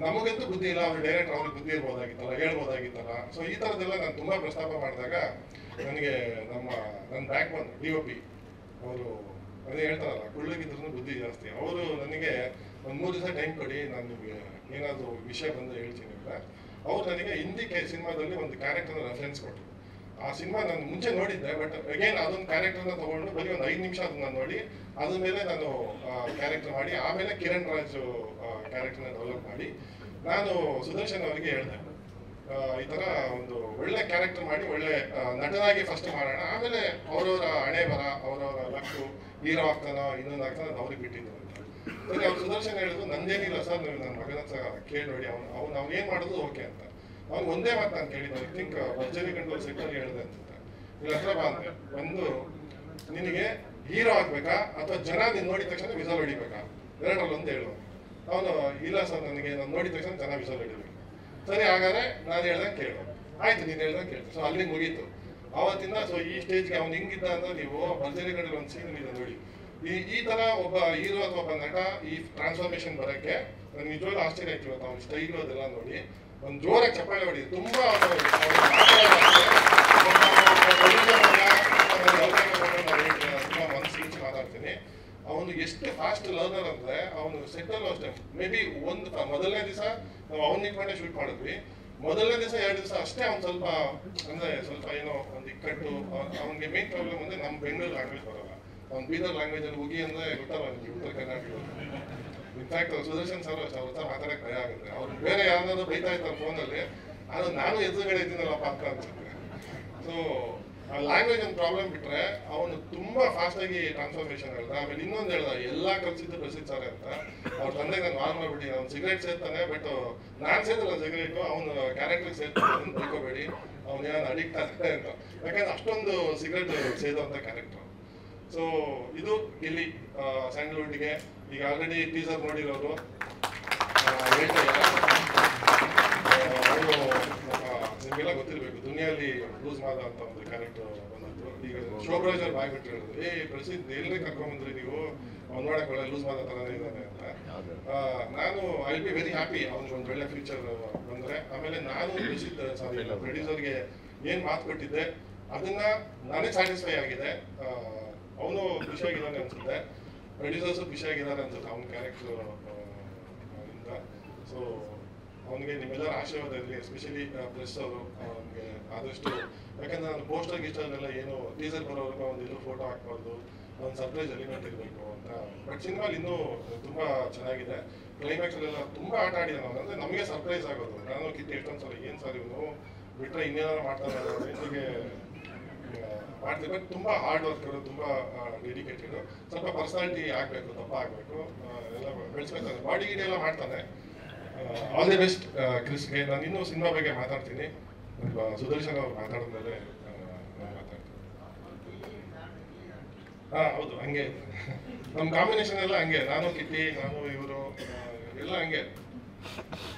ನಮಗಂತೂ ಬುದ್ಧಿ ಇಲ್ಲ, ಅವ್ರು ಡೈರೆಕ್ಟರ್ ಅವ್ರಿಗೆ ಬುದ್ಧಿ ಇರ್ಬೋದಾಗಿತ್ತಲ್ಲ, ಹೇಳ್ಬೋದಾಗಿತ್ತಲ್ಲ. ಸೊ ಈ ಥರದ್ದೆಲ್ಲ ನಾನು ತುಂಬ ಪ್ರಸ್ತಾಪ ಮಾಡಿದಾಗ ನನಗೆ ನನ್ನ ಬ್ಯಾಕ್ ಬಂದು DOP ಅವರು ಅದೇ ಹೇಳ್ತಾರಲ್ಲ, ಕುಳ್ಳಗಿದ್ರೂ ಬುದ್ಧಿ ಜಾಸ್ತಿ. ಅವರು ನನಗೆ ಒಂದು 3 ದಿವಸ ಟೈಮ್ ಕೊಡಿ, ನಾನು ನಿಮಗೆ ಏನಾದರೂ ವಿಷಯ ಬಂದು ಹೇಳ್ತೀನಿ ಅಂತ. ಅವ್ರು ನನಗೆ ಹಿಂದಿ ಸಿನಿಮಾದಲ್ಲಿ ಒಂದು ಕ್ಯಾರೆಕ್ಟರ್ನ ರೆಫರೆನ್ಸ್ ಕೊಟ್ಟರು. ಆ ಸಿನಿಮಾ ನಾನು ಮುಂಚೆ ನೋಡಿದ್ದೆ, ಬಟ್ ಅಗೇನ್ ಅದೊಂದು ಕ್ಯಾರೆಕ್ಟರ್ನ ತೊಗೊಂಡು ಬರೀ ಒಂದು 5 ನಿಮಿಷ ಅದನ್ನ ನೋಡಿ ಅದ್ರ ಮೇಲೆ ನಾನು ಕ್ಯಾರೆಕ್ಟರ್ ಮಾಡಿ, ಆಮೇಲೆ ಕಿರಣ್ ರಾಜ್ ಕ್ಯಾರೆಕ್ಟರ್ನ ಡೆವಲಪ್ ಮಾಡಿ ನಾನು ಸುದರ್ಶನ್ ಅವರಿಗೆ ಹೇಳಿದೆ, ಈ ಥರ ಒಂದು ಒಳ್ಳೆ ಕ್ಯಾರೆಕ್ಟರ್ ಮಾಡಿ ಒಳ್ಳೆ ನಟನಾಗಿ ಫಸ್ಟ್ ಮಾಡೋಣ, ಆಮೇಲೆ ಅವರವರ ಹಣೆ ಬರ, ಅವರವರ ಲಕ್ಕು, ಹೀರೋ ಆಗ್ತಾನೋ ಇನ್ನೊಂದು ಆಗ್ತಾನೋ ಅದು ಅವ್ರಿಗೆ ಬಿಟ್ಟಿದ್ದು ಅಂತ. ಸರಿ, ಅವ್ರು ಸುದರ್ಶನ್ ಹೇಳಿದ್ರು, ನಂದೇನಿಲ್ಲ ಸರ್, ನೀವು ನನ್ನ ಮಗನ ಹತ್ರ ಕೇಳಿ ನೋಡಿ, ಅವ್ನು ಏನು ಮಾಡೋದು ಓಕೆ ಅಂತ. ಅವ್ನು ಒಂದೇ ಮಾತು ನಾನು ಕೇಳಿದ್ದು, ಐ ಥಿಂಕ್ ಭರ್ಜರಿ ಗಂಡು ಸೆಟ್ಟಲ್ಲಿ ಹೇಳಿದೆ ಅಂತ, ಇಲ್ಲಿ ಹತ್ರ ಬಾ ಅಂತೆ, ಬಂದು ನಿನಗೆ ಹೀರೋ ಆಗ್ಬೇಕಾ ಅಥವಾ ಜನ ನೀನು ನೋಡಿದ ತಕ್ಷಣ ವಿಸಲ್ ಹೊಡಿಬೇಕಾ, ಎರಡರಲ್ಲಿ ಒಂದು ಹೇಳು. ಅವನು ಇಲ್ಲ ಸರ್, ನನಗೆ ನಾನು ನೋಡಿದ ತಕ್ಷಣ ಜನ ವಿಸಲ್ ಹೊಡಿಬೇಕು. ಸರಿ, ಹಾಗಾದ್ರೆ ನಾನು ಹೇಳ್ದಂಗೆ ಕೇಳು, ಆಯ್ತು ನೀನು ಹೇಳ್ದಂಗೆ ಕೇಳ್ತು. ಸೊ ಅಲ್ಲಿ ಮುಗೀತು. ಆವತ್ತಿಂದ ಸೊ ಈ ಸ್ಟೇಜ್ಗೆ ಅವ್ನು ಹೆಂಗಿದ್ದ ಅಂದ್ರೆ ನೀವು ಭರ್ಜರಿ ಗಂಡಲ್ಲಿ ಒಂದು ಸೀನ್ ಇದೆ ನೋಡಿ. ಈ ತರ ಒಬ್ಬ ಹೀರೋ ಅಥವಾ ಒಬ್ಬ ನಟ ಈ ಟ್ರಾನ್ಸ್ಫಾರ್ಮೇಶನ್ ಬರೋಕ್ಕೆ ನನಗೆ ನಿಜವಾಗ್ಲೂ ಆಶ್ಚರ್ಯ ಆಯ್ತು. ಇವತ್ತು ಅವ್ನ ಸ್ಟೈಲು ಅದೆಲ್ಲ ನೋಡಿ ಒಂದು ಜೋರಾಗಿ ಚಪ್ಪಾಳೆ ಹೊಡಿ. ತುಂಬ ಮನಸ್ಸು ಇಚ್ಚಿ ಮಾತಾಡ್ತೀನಿ. ಅವನು ಎಷ್ಟು ಫಾಸ್ಟ್ ಲರ್ನರ್ ಅಂದ್ರೆ ಅವನು ಸೆಟ್ಟಲ್ಲೂ ಅಷ್ಟೇ. ಮೇ ಬಿ ಒಂದು ಮೊದಲನೇ ದಿವಸ ನಾವು ಅವ್ನ ಇಟ್ಕೊಂಡೆ ಶೂಟ್ ಮಾಡಿದ್ವಿ. ಮೊದಲನೇ ದಿವಸ 2 ದಿವಸ ಅಷ್ಟೇ ಅವ್ನು ಸ್ವಲ್ಪ ಅಂದ್ರೆ ಸ್ವಲ್ಪ ಏನೋ ಒಂದು ಇಕ್ಕಟ್ಟು. ಅವ್ನಿಗೆ ಮೇನ್ ಪ್ರಾಬ್ಲಮ್ ಅಂದ್ರೆ ನಮ್ಮ ಬೆಂಗಳೂರು ಲ್ಯಾಂಗ್ವೇಜ್ ಬರೋಲ್ಲ. ಅವ್ನು ಬೀದರ್ ಲ್ಯಾಂಗ್ವೇಜ್ ಅಲ್ಲಿ ಹೋಗಿ ಅಂದ್ರೆ ಗೊತ್ತಲ್ಲ ನಿಮ್ಗೆ ಉತ್ತರ ಕರ್ನಾಟಕ. ಇನ್ಫ್ಯಾಕ್ಟ್ ಸುದರ್ಶನ್ ಸರ್ ಅಷ್ಟೇ ಅವ್ರ ಹತ್ರ ಮಾತಾಡಕ್ಕೆ ಭಯ ಆಗುತ್ತೆ. ಅವ್ರು ಬೇರೆ ಯಾರನ್ನಾದ್ರೂ ಬೈತಾ ಇರ್ತಾರೆ ಫೋನಲ್ಲಿ, ಅದು ನಾನು ಎದುರುಗಡೆ ಇದ್ದೀನಲ್ಲಪ್ಪ ಅಂತ ಅನ್ಸುತ್ತೆ. ಸೊ ಲ್ಯಾಂಗ್ವೇಜ್ ಒಂದು ಪ್ರಾಬ್ಲಮ್ ಬಿಟ್ರೆ ಅವನು ತುಂಬಾ ಫಾಸ್ಟ್ ಆಗಿ ಟ್ರಾನ್ಸ್ಫಾರ್ಮೇಶನ್ ಹೇಳ್ದ. ಆಮೇಲೆ ಇನ್ನೊಂದು ಹೇಳ್ದ, ಎಲ್ಲ ಕಲ್ಸಿದ್ದು ಪ್ರಸಿದ್ಧ ಸರ್ ಅಂತ. ಅವ್ರ ತಂದೆ ನಾನು ವಾರ್ ಮಾಡ್ಬಿಟ್ಟು ಅವ್ನು ಸಿಗರೇಟ್ ಸೇರ್ತಾನೆ, ಬಟ್ ನಾನು ಸೇರಿಲ್ಲ ಸಿಗರೇಟು, ಅವನು ಕ್ಯಾರೆಕ್ಟರ್ ಸೇರ್ತಾನೆ, ತಿಳ್ಕೊಬೇಡಿ ಅವ್ನು ಏನು ಅಡಿಕ್ಟ್ ಆಗ್ತಾನೆ ಅಂತ. ಯಾಕಂದ್ರೆ ಅಷ್ಟೊಂದು ಸಿಗರೇಟ್ ಸೇದುವಂತ ಕ್ಯಾರೆಕ್ಟರ್. ಸೊ ಇದು ಇಲ್ಲಿ ಸ್ಯಾಂಡಲ್ವುಡ್ಗೆ ಈಗ ಆಲ್ರೆಡಿ ಟೀಸರ್ ನೋಡಿರೋರು ಹೇಳ್ತಾ ಅವರು ನಿಮಗೆಲ್ಲ ಗೊತ್ತಿರಬೇಕು, ದುನಿಯಲ್ಲಿ ಲೂಸ್ ಮಾದ ಅಂತ ಒಂದು ಕ್ಯಾರೆಕ್ಟರ್ ಬಂದಿತ್ತು. ಈಗ ಶೋಭರಾಜ್ ಅವ್ರು ಬಾಯ್ಬಿಟ್ಟು ಹೇಳಿದ್ರು, ಪ್ರಸಿದ್ಧ ಎಲ್ಲರೇ ಕರ್ಕೊಂಡ್ಬಂದ್ರಿ ನೀವು, ಅವ್ನು ನೋಡಕ್ ಒಳ್ಳೆ ಲೂಸ್ ಮಾದ ತರನೇ ಇದ್ದಾನೆ ಅಂತ. ನಾನು ಐ ಬಿ ವೆರಿ ಹ್ಯಾಪಿ ಅವ್ನಿಗೆ ಒಂದು ಒಳ್ಳೆ ಫ್ಯೂಚರ್ ಬಂದ್ರೆ. ಆಮೇಲೆ ನಾನು ಪ್ರೊಡ್ಯೂಸರ್ಗೆ ಏನ್ ಮಾತು ಕೊಟ್ಟಿದ್ದೆ ಅದನ್ನ ನಾನೇ ಸ್ಯಾಟಿಸ್ಫೈ ಆಗಿದೆ. ಅವನು ಖುಷಿಯಾಗಿದ್ದಾನೆ ಅನ್ಸುತ್ತೆ, ಪ್ರೊಡ್ಯೂಸರ್ಸು ಖುಷಿಯಾಗಿದ್ದಾರೆ ಅನ್ಸುತ್ತೆ ಅವ್ನ ಕ್ಯಾರೆಕ್ಟರ್ ಇಂದ. ಸೊ ಅವನಿಗೆ ನಿಮ್ಮೆಲ್ಲರ ಆಶೀರ್ವಾದ ಇರಲಿ, ಎಸ್ಪೆಷಲಿ ಪ್ರೆಸ್ ಅವರು ಅವನಿಗೆ ಆದಷ್ಟು. ಯಾಕಂದ್ರೆ ನಾನು ಪೋಸ್ಟರ್ ಗಿಸ್ಟರ್ನೆಲ್ಲ ಏನು ಟೀಸರ್ ಬರೋರ್ಗೆ ಒಂದು ಇದು ಫೋಟೋ ಹಾಕ್ಬಾರ್ದು, ಒಂದು ಸರ್ಪ್ರೈಸ್ ಎಲಿಮೆಂಟ್ ಇರಬೇಕು ಅಂತ. ಬಟ್ ಸಿನಿಮಾಲಿ ಇನ್ನೂ ತುಂಬಾ ಚೆನ್ನಾಗಿದೆ. ಕ್ಲೈಮ್ಯಾಕ್ಸ್ ಅಲ್ಲೆಲ್ಲ ತುಂಬಾ ಆಟ ಆಡಿದಾನೆ ಅವನು, ಅಂದ್ರೆ ನಮಗೆ ಸರ್ಪ್ರೈಸ್ ಆಗೋದು. ನಾನು ಕಿತ್ತು ಎಷ್ಟೊಂದು ಸಲ ಏನು ಸರ್ ಇವನು ಬಿಟ್ರೆ ಇನ್ನೇನಾದ್ರು ಮಾಡ್ತಾನೆ ರೇಂಜಿಗೆ ಮಾಡ್ತೀವಿ. ಬಟ್ ತುಂಬಾ ಹಾರ್ಡ್ ವರ್ಕರು, ತುಂಬಾ ಡೆಡಿಕೇಟೆಡ್. ಸ್ವಲ್ಪ ಪರ್ಸನಾಲಿಟಿ ಆಗ್ಬೇಕು, ದಪ್ಪ ಆಗ್ಬೇಕು, ಎಲ್ಲ ಬೆಳೆಸ್ಕೊತಾನೆ, ಬಾಡಿ ಗಿಡಿ ಎಲ್ಲ ಮಾಡ್ತಾನೆ. ಆಲ್ ದಿ ಬೆಸ್ಟ್ ಕ್ರಿಸ್ಗೆ. ನಾನು ಇನ್ನೂ ಸಿನಿಮಾ ಬಗ್ಗೆ ಮಾತಾಡ್ತೀನಿ, ಸುದರ್ಶನ್ ಅವ್ರು ಮಾತಾಡಿದ್ಮೇಲೆ ನಾನು ಮಾತಾಡ್ತೀನಿ. ಹೌದು, ಹಂಗೆ ನಮ್ಮ ಕಾಂಬಿನೇಷನ್ ಎಲ್ಲ ಹಂಗೆ. ನಾನು ಕಿಟ್ಟಿ, ನಾನು ಇವರು ಎಲ್ಲ ಹಂಗೆ.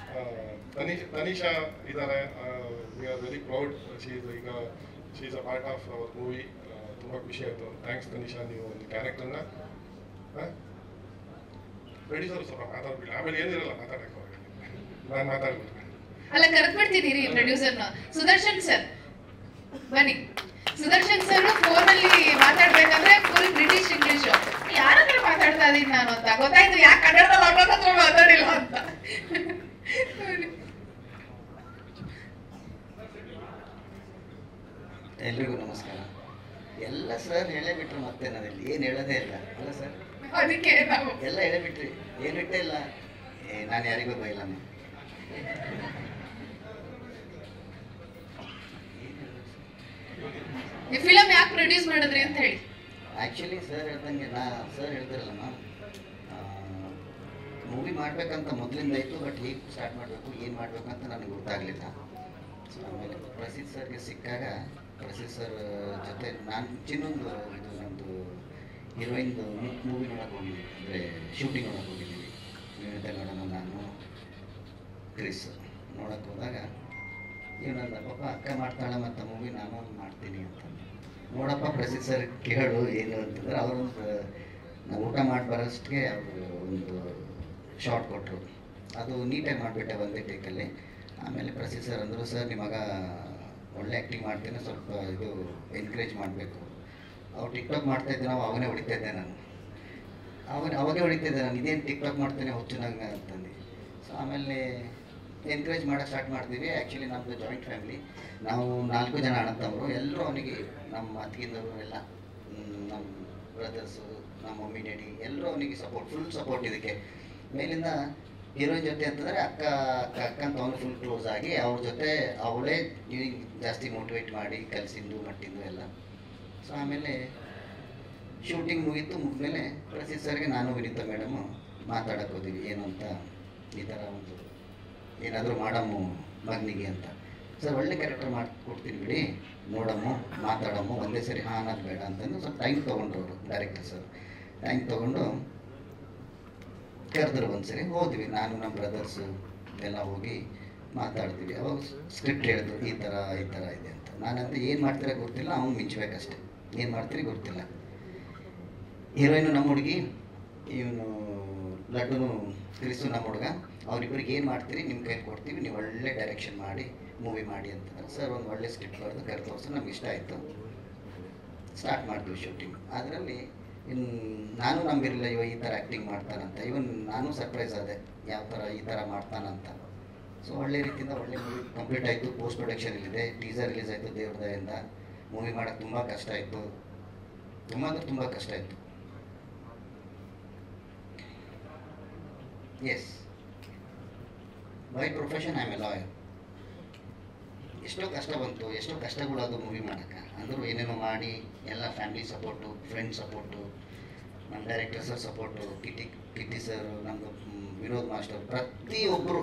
ತನಿಷಾ ಇದ್ದಾರೆ, ವಿ ಆರ್ ವೆರಿ ಪ್ರೌಡ್. ಈಗ she is a part of our movie. ತುಂಬ ಖುಷಿ ಆಯಿತು. ಥ್ಯಾಂಕ್ಸ್ ತನಿಷಾ, ನೀವು ಒಂದು ಕ್ಯಾರೆಕ್ಟರ್ನ ಪ್ರೊಡ್ಯೂಸರ್ ಸ್ವಲ್ಪ ಮಾತಾಡ್ಬಿಡಿ, ಆಮೇಲೆ ಏನಿರಲ್ಲ ಮಾತಾಡಕ್ಕೆ ಅವ್ರಿಗೆ, ನಾನು ಮಾತಾಡ್ಬಿಡ್ತೀನಿ. ಅಲ್ಲ, ಕರೆದ್ಬಿಡ್ತೀನಿ ರೀ ಪ್ರೊಡ್ಯೂಸರ್ನ. ಸುದರ್ಶನ್ ಸರ್ ಬನ್ನಿ. ಸುದರ್ಶನ್ ಸರ್ ಫೋನಲ್ಲಿ ಮಾತಾಡ್ಬೇಕಂದ್ರೆ ಫುಲ್ ಬ್ರಿಟಿಷ್ ಇಂಗ್ಲಿಷ್. ಯಾರಾದ್ರೂ ಮಾತಾಡ್ತಾ ಇದೀನಿ ನಾನು ಅಂತ ಗೊತ್ತಾಯ್ತು, ಯಾಕೆ ಕನ್ನಡದಲ್ಲಿ ಮಾತಾಡಿಲ್ಲ ಅಂತ. ಎಲ್ರಿಗೂ ನಮಸ್ಕಾರ. ಎಲ್ಲ ಸರ್ ಹೇಳೇ ಬಿಟ್ರು, ಮತ್ತೆ ನಾನಲ್ಲಿ ಏನು ಹೇಳೋದೇ ಇಲ್ಲ ಅಲ್ಲ ಸರ್. ಅದಕ್ಕೆ ನಾವು ಎಲ್ಲ ಹೇಳೇ ಬಿಟ್ರಿ, ಏನು ಬಿಟ್ಟೇ ಇಲ್ಲ. ನಾನು ಯಾರಿಗೂ ಬೈಲ್ಲ. ಈ ಫಿಲಮ್ ಯಾಕೆ ಪ್ರೊಡ್ಯೂಸ್ ಮಾಡಿದ್ರಿ ಅಂತ ಹೇಳಿ. ಆ್ಯಕ್ಚುಲಿ ಸರ್ ಹೇಳ್ದಂಗೆ ಸರ್ ಹೇಳ್ತಿರಲ್ಲ, ಮೂವಿ ಮಾಡ್ಬೇಕಂತ ಮೊದಲಿಂದ ಇತ್ತು. ಬಟ್ ಹೇಗೆ ಸ್ಟಾರ್ಟ್ ಮಾಡಬೇಕು, ಏನು ಮಾಡಬೇಕು ಅಂತ ನನಗೆ ಗೊತ್ತಾಗಲಿಲ್ಲ. ಸೊ ಆಮೇಲೆ ಪ್ರಸಿದ್ಧ ಸರ್ಗೆ ಸಿಕ್ಕಾಗ ಪ್ರಸಿದ್ಧ ಸರ್ ಜೊತೆ ನಾನು ಚಿನ್ನೊಂದು ಇದು ನಮ್ಮದು ಹೀರೋಯಿನ್ದು ಮೂವಿ ನೋಡೋಕೆ ಹೋಗಿದ್ವಿ, ಅಂದರೆ ಶೂಟಿಂಗ್ ನೋಡೋಕೆ ಹೋಗಿದ್ದೀವಿ. ವಿನೀತಾ ಮೇಡಮ್, ನಾನು, ಕ್ರಿಸ್ ನೋಡೋಕೆ ಹೋದಾಗ ಇವನಂದ, ಪಾಪ ಅಕ್ಕ ಮಾಡ್ತಾಳೆ ಮತ್ತು ಮೂವಿ ನಾನು ಮಾಡ್ತೀನಿ ಅಂತ. ನೋಡಪ್ಪ ಪ್ರಸಿದ್ಧ ಸರ್ ಕೇಳು ಏನು ಅಂತಂದ್ರೆ, ಅವರು ನಾವು ಊಟ ಮಾಡಿ ಬರೋಷ್ಟಕ್ಕೆ ಅವರು ಒಂದು ಶಾರ್ಟ್ ಕೊಟ್ಟರು. ಅದು ನೀಟಾಗಿ ಮಾಡಿಬಿಟ್ಟೆ ಒಂದೇ ಟೇಕಲ್ಲಿ. ಆಮೇಲೆ ಪ್ರಸಿದ್ಧ ಸರ್ ಅಂದರು, ಸರ್ ನಿಮಗ ಒಳ್ಳೆ ಆ್ಯಕ್ಟಿಂಗ್ ಮಾಡ್ತೇನೆ, ಸ್ವಲ್ಪ ಇದು ಎನ್ಕರೇಜ್ ಮಾಡಬೇಕು. ಅವ್ರು ಟಿಕ್ಟಾಕ್ ಮಾಡ್ತಾಯಿದ್ದೆ, ನಾವು ಅವನೇ ಹೊಡಿತಾಯಿದ್ದೆ. ನಾನು ಅವಾಗೇ ಹೊಡಿತಾಯಿದ್ದೆ ನಾನು, ಇದೇನು ಟಿಕ್ಟಾಕ್ ಮಾಡ್ತೇನೆ ಹುಚ್ಚನಾಗ ಅಂತಂದು. ಸೊ ಆಮೇಲೆ ಎನ್ಕರೇಜ್ ಮಾಡೋಕ್ಕೆ ಸ್ಟಾರ್ಟ್ ಮಾಡ್ತೀವಿ. ಆ್ಯಕ್ಚುಲಿ ನಮ್ಮದು ಜಾಯಿಂಟ್ ಫ್ಯಾಮಿಲಿ, ನಾವು 4 ಜನ ಅಣ್ಣ ತಮ್ಮರು. ಎಲ್ಲರೂ ಅವನಿಗೆ, ನಮ್ಮ ಅತ್ತಿಗೆಂದವರು ಎಲ್ಲ, ನಮ್ಮ ಬ್ರದರ್ಸು, ನಮ್ಮ ಮಮ್ಮಿ ಡ್ಯಾಡಿ ಎಲ್ಲರೂ ಅವನಿಗೆ ಸಪೋರ್ಟ್, ಫುಲ್ ಸಪೋರ್ಟ್. ಇದಕ್ಕೆ ಮೇಲಿಂದ ಹೀರೋಯಿನ್ ಜೊತೆ ಅಂತಂದರೆ ಅಕ್ಕ ಅಂತ ಅವನು ಫುಲ್ ಕ್ಲೋಸ್ ಆಗಿ ಅವ್ರ ಜೊತೆ ಅವಳೇ ಜಾಸ್ತಿ ಮೋಟಿವೇಟ್ ಮಾಡಿ ಕಲಿಸಿದ್ದು ಮಟ್ಟಿದ್ದು ಎಲ್ಲ. ಸೊ ಆಮೇಲೆ ಶೂಟಿಂಗ್ ಮುಗಿದ್ಮೇಲೆ ಪ್ರಸಿದ್ಧ ಸರ್ಗೆ ನಾನು ವಿನೀತಾ ಮೇಡಮು ಮಾತಾಡಕ್ಕೆ ಹೋದ್ವಿ, ಏನು ಅಂತ, ಈ ಥರ ಒಂದು ಏನಾದರೂ ಮಾಡಮ್ಮು ಮಗನಿಗೆ ಅಂತ. ಸರ್ ಒಳ್ಳೆ ಕ್ಯಾರೆಕ್ಟರ್ ಮಾಡಿಕೊಡ್ತೀನಿ ಬಿಡಿ, ನೋಡಮ್ಮು ಮಾತಾಡಮ್ಮು, ಒಂದೇ ಸರಿ ಹಾಂ ಅನ್ನೋದು ಬೇಡ ಅಂತಂದು ಸ್ವಲ್ಪ ಟೈಮ್ ತೊಗೊಂಡ್ರು ಅವರು ಡೈರೆಕ್ಟರ್ ಸರ್. ಟೈಮ್ ತೊಗೊಂಡು ಕರೆದ್ರು. ಒಂದ್ಸರಿ ಹೋದ್ವಿ, ನಾನು ನಮ್ಮ ಬ್ರದರ್ಸು ಎಲ್ಲ ಹೋಗಿ ಮಾತಾಡ್ತೀವಿ. ಅವಾಗ ಸ್ಕ್ರಿಪ್ಟ್ ಹೇಳಿದ್ರು, ಈ ಥರ ಇದೆ ಅಂತ. ನಾನಂತ ಏನು ಮಾಡ್ತೀರ ಗೊತ್ತಿಲ್ಲ, ಅವ್ನು ಮಿಂಚಬೇಕಷ್ಟೆ, ಏನು ಮಾಡ್ತೀರಿ ಗೊತ್ತಿಲ್ಲ. ಹೀರೋಯಿನು ನಮ್ಮ ಹುಡುಗಿ, ಇವನು ಲಡ್ಡುನು ಕ್ರಿಸ್ತು ನಮ್ಮ ಹುಡುಗ. ಅವರಿಬ್ಬರಿಗೆ ಏನು ಮಾಡ್ತೀರಿ, ನಿಮ್ಮ ಕೈ ಕೊಡ್ತೀವಿ, ನೀವು ಒಳ್ಳೆ ಡೈರೆಕ್ಷನ್ ಮಾಡಿ ಮೂವಿ ಮಾಡಿ ಅಂತಂದ್ರೆ ಸರ್ ಒಂದು ಒಳ್ಳೆ ಸ್ಕ್ರಿಪ್ಟ್ ಬರೆದು ಕರೆ ತೋರಿಸಿ ನಮ್ಗೆ ಇಷ್ಟ ಆಯಿತು. ಸ್ಟಾರ್ಟ್ ಮಾಡ್ತೀವಿ ಶೂಟಿಂಗ್. ಅದರಲ್ಲಿ ಇನ್ನು ನಾನು ನಂಬಿರಲಿಲ್ಲ ಇವ ಈ ಥರ ಆ್ಯಕ್ಟಿಂಗ್ ಮಾಡ್ತಾನಂತ. ಇವನ್ ನಾನು ಸರ್ಪ್ರೈಸ್ ಆದೆ ಯಾವ ಥರ ಈ ಥರ ಮಾಡ್ತಾನಂತ. ಸೊ ಒಳ್ಳೆ ರೀತಿಯಿಂದ ಒಳ್ಳೆ ಮೂವಿ ಕಂಪ್ಲೀಟ್ ಆಯಿತು. ಪೋಸ್ಟ್ ಪ್ರೊಡಕ್ಷನಲ್ಲಿದೆ, ಟೀಸರ್ ರಿಲೀಸ್ ಆಯಿತು. ದೇವ್ರ ದಯೆಯಿಂದ ಮೂವಿ ಮಾಡೋಕ್ಕೆ ತುಂಬ ಕಷ್ಟ ಆಯಿತು, ತುಂಬ ಅಂದರೆ ತುಂಬ ಕಷ್ಟ ಆಯಿತು. Yes, by profession I am a lawyer. ಎಷ್ಟೋ ಕಷ್ಟ ಬಂತು, ಎಷ್ಟೋ ಕಷ್ಟಗಳು ಅದು ಮೂವಿ ಮಾಡೋಕ್ಕೆ. ಅಂದರೂ ಏನೇನೋ ಮಾಡಿ ಎಲ್ಲ ಫ್ಯಾಮಿಲಿ ಸಪೋರ್ಟು, ಫ್ರೆಂಡ್ ಸಪೋರ್ಟು, ನಮ್ಮ director sir support, Kitty sir, ನಮ್ಮದು ವಿನೋದ್ ಮಾಸ್ಟರ್, ಪ್ರತಿಯೊಬ್ಬರು,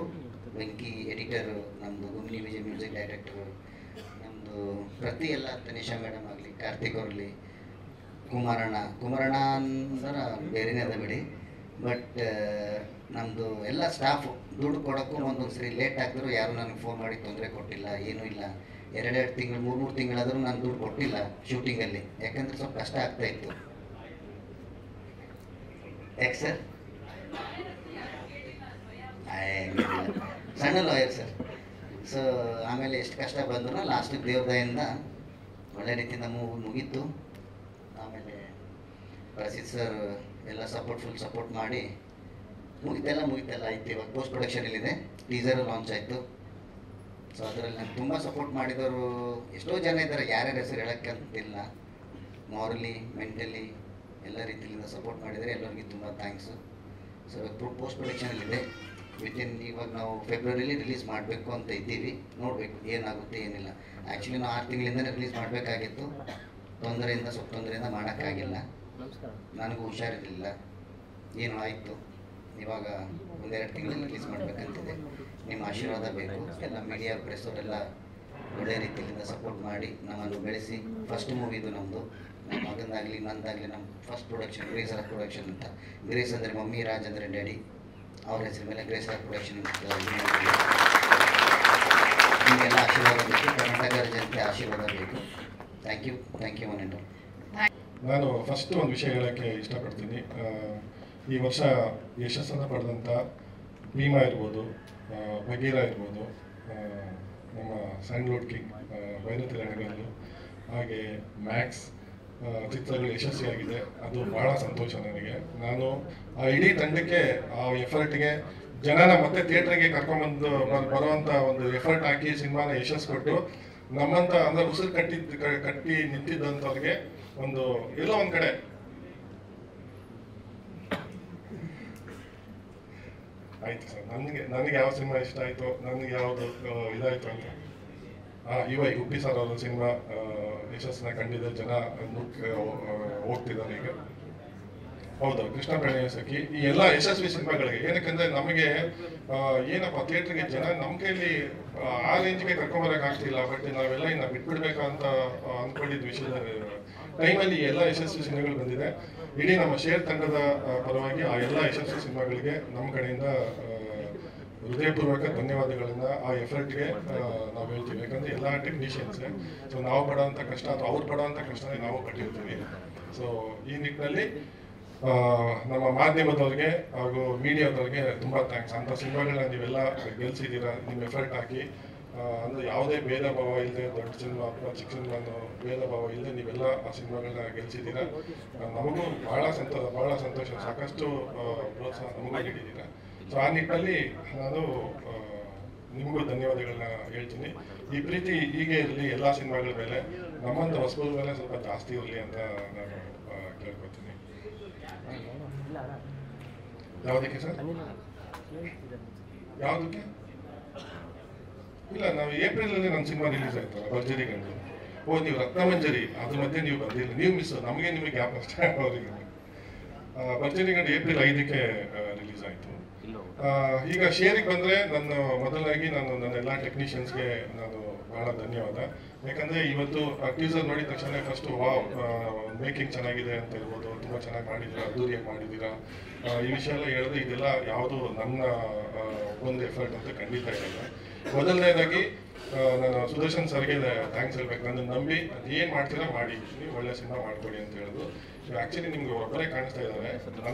ವೆಂಕಿ ಎಡಿಟರು, ನಮ್ಮದು ಗುಮ್ನಿ ವಿಜಯ್ ಮ್ಯೂಸಿಕ್ ಡೈರೆಕ್ಟರು, ನಮ್ಮದು ಪ್ರತಿ ಎಲ್ಲ ತನಿಷಾ ಮೇಡಮ್ ಆಗಲಿ, ಕಾರ್ತಿಕ್ ಅವ್ರಲ್ಲಿ, ಕುಮಾರಣ್ಣ ಅಂದ್ರೆ ಬೇರೆನೇ ಅದ ಬಿಡಿ. ಬಟ್ ನಮ್ಮದು ಎಲ್ಲ ಸ್ಟಾಫು ದುಡ್ಡು ಕೊಡೋಕ್ಕೂ ಒಂದೊಂದು ಸರಿ ಲೇಟ್ ಆಗಿದ್ರು ಯಾರು ನನಗೆ ಫೋನ್ ಮಾಡಿ ತೊಂದರೆ ಕೊಟ್ಟಿಲ್ಲ, ಏನೂ ಇಲ್ಲ. 2 ತಿಂಗಳು 3 ತಿಂಗಳಾದರೂ ನಾನು ದುಡ್ಡು ಕೊಟ್ಟಿಲ್ಲ ಶೂಟಿಂಗಲ್ಲಿ, ಯಾಕಂದರೆ ಸ್ವಲ್ಪ ಕಷ್ಟ ಆಗ್ತಾಯಿತ್ತು. ಯಾಕೆ ಸರ್? ಸಣ್ಣ ಲಾಯರ್ ಸರ್. ಸೊ ಆಮೇಲೆ ಎಷ್ಟು ಕಷ್ಟ ಬಂದರೂ ಲಾಸ್ಟಿಗೆ ದೇವ್ರ ದಯೆಯಿಂದ ಒಳ್ಳೆ ರೀತಿಯಿಂದ ಮುಗೀತು. ಆಮೇಲೆ ಪ್ರಸಿದ್ಧ ಸರ್ ಎಲ್ಲ ಫುಲ್ ಸಪೋರ್ಟ್ ಮಾಡಿ ಮುಗಿತೆಲ್ಲ ಆಯ್ತು. ಇವಾಗ ಪೋಸ್ಟ್ ಪ್ರೊಡಕ್ಷನಲ್ಲಿದೆ, ಟೀಸರ್ ಲಾಂಚ್ ಆಯಿತು. ಸೊ ಅದರಲ್ಲಿ ನಾನು ತುಂಬ ಸಪೋರ್ಟ್ ಮಾಡಿದವರು ಎಷ್ಟೋ ಜನ ಇದ್ದಾರೆ, ಯಾರ್ಯಾರ ಹೆಸರು ಹೇಳೋಕ್ಕೆ ಅಂತಿಲ್ಲ. ಮಾರಲಿ, ಮೆಂಟಲಿ ಎಲ್ಲ ರೀತಿಯಿಂದ ಸಪೋರ್ಟ್ ಮಾಡಿದರೆ ಎಲ್ಲರಿಗೂ ತುಂಬ ಥ್ಯಾಂಕ್ಸು. ಸೊ ಇವಾಗ ಪೋಸ್ಟ್ ಪ್ರೊಡಕ್ಷನಲ್ಲಿದೆ. ಇವಾಗ ನಾವು ಫೆಬ್ರವರಿಲಿ ರಿಲೀಸ್ ಮಾಡಬೇಕು ಅಂತ ಇದ್ದೀವಿ, ನೋಡಬೇಕು ಏನಾಗುತ್ತೆ ಏನಿಲ್ಲ. ಆ್ಯಕ್ಚುಲಿ ನಾವು 6 ತಿಂಗಳಿಂದಲೇ ರಿಲೀಸ್ ಮಾಡಬೇಕಾಗಿತ್ತು, ಸ್ವಲ್ಪ ತೊಂದರೆಯಿಂದ ಮಾಡೋಕ್ಕಾಗಿಲ್ಲ. ನನಗೂ ಹುಷಾರಿರಲಿಲ್ಲ, ಏನೋ ಆಯಿತು. ಇವಾಗ 1-2 ತಿಂಗಳಲ್ಲಿ ರಿಲೀಸ್ ಮಾಡಬೇಕಂತಿದೆ. ನಿಮ್ಮ ಆಶೀರ್ವಾದ ಬೇಕು. ಎಲ್ಲ ಮೀಡಿಯಾ ಪ್ರೆಸ್ ಅವರೆಲ್ಲ ಒಳ್ಳೆ ರೀತಿಯಿಂದ ಸಪೋರ್ಟ್ ಮಾಡಿ ನಮ್ಮನ್ನು ಬೆಳೆಸಿ. ಫಸ್ಟ್ ಮೂವಿದು ನಮ್ಮದು, ನಮ್ಮ ಮಗಂದಾಗಲಿ ನಂದಾಗಲಿ, ನಮ್ಮ first production grace Raj production ಅಂತ. ಗ್ರೇಸ್ ಅಂದರೆ ಮಮ್ಮಿ, ರಾಜ್ ಅಂದರೆ ಡ್ಯಾಡಿ, ಅವ್ರ ಹೆಸರು ಮೇಲೆ ಗ್ರೇಸ್ ರಾಜ್ ಪ್ರೊಡಕ್ಷನ್ ಅಂತ. ನಿಮಗೆಲ್ಲ ಆಶೀರ್ವಾದ ಬೇಕು, ಕರ್ನಾಟಕ ಜನತೆ ಆಶೀರ್ವಾದ ಬೇಕು. Thank you one and all. ನಾನು ಫಸ್ಟ್ ಒಂದು ವಿಷಯ ಹೇಳೋಕ್ಕೆ ಇಷ್ಟಪಡ್ತೀನಿ. ಈ ವರ್ಷ ಯಶಸ್ಸನ್ನು ಪಡೆದಂಥ ಭೀಮಾ ಇರ್ಬೋದು, ಬಗೀರಾ ಇರ್ಬೋದು, ನಮ್ಮ ಸ್ಯಾಂಡ್ಲ್ವುಡ್ ಕಿಂಗ್ ಬೈರತಿ ರಣಗಲ್ಲು, ಹಾಗೆ ಮ್ಯಾಕ್ಸ್ ಚಿತ್ರಗಳು ಯಶಸ್ವಿಯಾಗಿದೆ. ಅದು ಭಾಳ ಸಂತೋಷ ನನಗೆ. ನಾನು ಆ ಇಡೀ ತಂಡಕ್ಕೆ, ಆ ಎಫರ್ಟ್ಗೆ, ಜನನ ಮತ್ತೆ ಥಿಯೇಟ್ರಿಗೆ ಕರ್ಕೊಂಡ್ಬಂದು ಬರುವಂಥ ಒಂದು ಎಫರ್ಟ್ ಹಾಕಿ ಸಿನಿಮಾನ ಯಶಸ್ಸು ಕೊಟ್ಟು ನಮ್ಮಂಥ ಅಂದರೆ ಉಸಿರು ಕಟ್ಟಿ ನಿಂತಿದ್ದಂಥವ್ರಿಗೆ ಒಂದು ಎಲ್ಲೋ ಒಂದು ಕಡೆ ಆಯ್ತು ಸರ್. ನನಗೆ ಯಾವ ಸಿನಿಮಾ ಇಷ್ಟ ಆಯಿತು, ನನಗೆ ಯಾವುದು ಇದಾಯಿತು ಅಂತ, ಉಪ್ಪಿ ಸರ್ ಅವರ ಸಿನಿಮಾ ಯಶಸ್ಸನ್ನ ಕಂಡಿದೆ, ಜನ ಹೋಗ್ತಿದ್ದಾರೆ ಈಗ. ಹೌದು, ಕೃಷ್ಣ ಪ್ರಣಯ ಸಖಿ, ಈ ಎಲ್ಲ ಯಶಸ್ವಿ ಸಿನಿಮಾಗಳಿಗೆ ಏನಕ್ಕಂದ್ರೆ ನಮಗೆ ಏನಪ್ಪ ಥಿಯೇಟ್ರಿಗೆ ಜನ ನಮ್ಮ ಕೈಲಿ ಆ ರೇಂಜ್ಗೆ ಕರ್ಕೊಂಬರಕ್ಕಾಗ್ತಿಲ್ಲ. ಬಟ್ ನಾವೆಲ್ಲ ಇನ್ನು ಬಿಟ್ಬಿಡ್ಬೇಕಂತ ಅಂದ್ಕೊಂಡಿದ್ದ ವಿಷಯದ ಟೈಮಲ್ಲಿ ಎಲ್ಲ ಯಶಸ್ವಿ ಸಿನಿಮಾಗಳು ಬಂದಿದೆ. ಇಡೀ ನಮ್ಮ ಶೇರ್ ತಂಡದ ಪರವಾಗಿ ಆ ಎಲ್ಲ ಯಶಸ್ವಿ ಸಿನಿಮಾಗಳಿಗೆ ನಮ್ಮ ಕಡೆಯಿಂದ ಹೃದಯಪೂರ್ವಕ ಧನ್ಯವಾದಗಳನ್ನ ಆ ಎಫರ್ಟ್ಗೆ ನಾವು ಹೇಳ್ತೀವಿ. ಯಾಕಂದ್ರೆ ಎಲ್ಲ ಟೆಕ್ನಿಷಿಯನ್ಸ್ಗೆ ಸೊ ನಾವು ಪಡೋವಂಥ ಕಷ್ಟ ಅಥವಾ ಅವ್ರು ಪಡೋವಂಥ ಕಷ್ಟನೇ ನಾವು ಪಟ್ಟಿರ್ತೀವಿ. ಸೊ ಈ ನಿಟ್ಟಿನಲ್ಲಿ ನಮ್ಮ ಮಾಧ್ಯಮದವ್ರಿಗೆ ಹಾಗೂ ಮೀಡಿಯಾದವ್ರಿಗೆ ತುಂಬ ಥ್ಯಾಂಕ್ಸ್. ಅಂಥ ಸಿನಿಮಾಗಳನ್ನ ನೀವೆಲ್ಲ ಗೆಲ್ಸಿದ್ದೀರಾ, ನಿಮ್ಮ ಎಫರ್ಟ್ ಹಾಕಿ. ಅಂದರೆ ಯಾವುದೇ ಭೇದ ಭಾವ ಇಲ್ಲದೆ, ದೊಡ್ಡ ಸಿನಿಮಾ ಅಥವಾ ಚಿಕ್ಕ ಸಿನಿಮಾನು ಭೇದ ಭಾವ ಇಲ್ಲದೆ ನೀವೆಲ್ಲ ಆ ಸಿನಿಮಾಗಳನ್ನ ಗೆಲ್ಸಿದ್ದೀರಾ. ನಮಗೂ ಭಾಳ ಸಂತೋಷ, ಸಾಕಷ್ಟು ಪ್ರೋತ್ಸಾಹ ನಮಗೂ ನೀಡಿದ್ದೀರಾ. ಸೊ ಆ ನಿಟ್ಟಿನಲ್ಲಿ ನಾನು ನಿಮಗೂ ಧನ್ಯವಾದಗಳನ್ನ ಹೇಳ್ತೀನಿ. ಈ ಪ್ರೀತಿ ಹೀಗೆ ಇರಲಿ ಎಲ್ಲ ಸಿನಿಮಾಗಳ ಮೇಲೆ, ನಮ್ಮಂಥ ಹೊಸಬರ ಮೇಲೆ ಸ್ವಲ್ಪ ಜಾಸ್ತಿ ಇರಲಿ ಅಂತ ನಾನು ಕೇಳ್ಕೊತೀನಿ. ಯಾವುದಕ್ಕೆ ಸರ್? ಯಾವುದಕ್ಕೆ? ಇಲ್ಲ, ನಾವು ಏಪ್ರಿಲಲ್ಲಿ ನನ್ನ ಸಿನಿಮಾ ರಿಲೀಸ್ ಆಯ್ತಲ್ಲ, ಭರ್ಜರಿ ಗಂಡು. ನೀವು ರತ್ನಮಂಜರಿ ಅದ್ರ ಮಧ್ಯೆ ನೀವು ಬಂದಿಲ್ಲ, ನೀವು ಮಿಸ್, ನಿಮಗೆ ಗ್ಯಾಪ್ ಅಷ್ಟೇ. ಅವರಿಗೆ ಭರ್ಜರಿ ಗಂಡು ಏಪ್ರಿಲ್ 5ಕ್ಕೆ ರಿಲೀಸ್ ಆಯಿತು. ಈಗ ಶೇರಿಗೆ ಬಂದರೆ ಮೊದಲಾಗಿ ನನ್ನೆಲ್ಲ ಟೆಕ್ನಿಷಿಯನ್ಸ್ಗೆ ನಾನು ಬಹಳ ಧನ್ಯವಾದ. ಯಾಕಂದರೆ ಇವತ್ತು ಟೀಸರ್ ನೋಡಿದ ತಕ್ಷಣ ಫಸ್ಟು ಮೇಕಿಂಗ್ ಚೆನ್ನಾಗಿದೆ ಅಂತ ಹೇಳ್ಬೋದು, ತುಂಬ ಚೆನ್ನಾಗಿ ಮಾಡಿದ್ದೀರಾ, ಅದ್ದೂರಿಯಾಗಿ ಮಾಡಿದ್ದೀರಾ, ಈ ವಿಷಯ ಎಲ್ಲ ಹೇಳಿದ್ರೆ ಇದೆಲ್ಲ ಯಾವುದು ನನ್ನ ಒಂದು ಎಫರ್ಟ್ ಅಂತ ಖಂಡಿತ ಇರಲ್ಲ. ಮೊದಲನೇದಾಗಿ ನಾನು ಸುದರ್ಶನ್ ಸರ್ಗೆ ಥ್ಯಾಂಕ್ಸ್ ಹೇಳ್ಬೇಕು. ನನ್ನ ನಂಬಿ ಏನು ಮಾಡ್ತೀರಾ ಮಾಡಿ, ನೀವು ಒಳ್ಳೆ ಸಿನಿಮಾ ಮಾಡ್ಕೊಡಿ ಅಂತ ಹೇಳಿದ್ರು. ಆ್ಯಕ್ಚುಲಿ ನಿಮ್ಗೆ ಒಬ್ಬರೇ ಕಾಣಿಸ್ತಾ ಇದ್ದಾರೆ.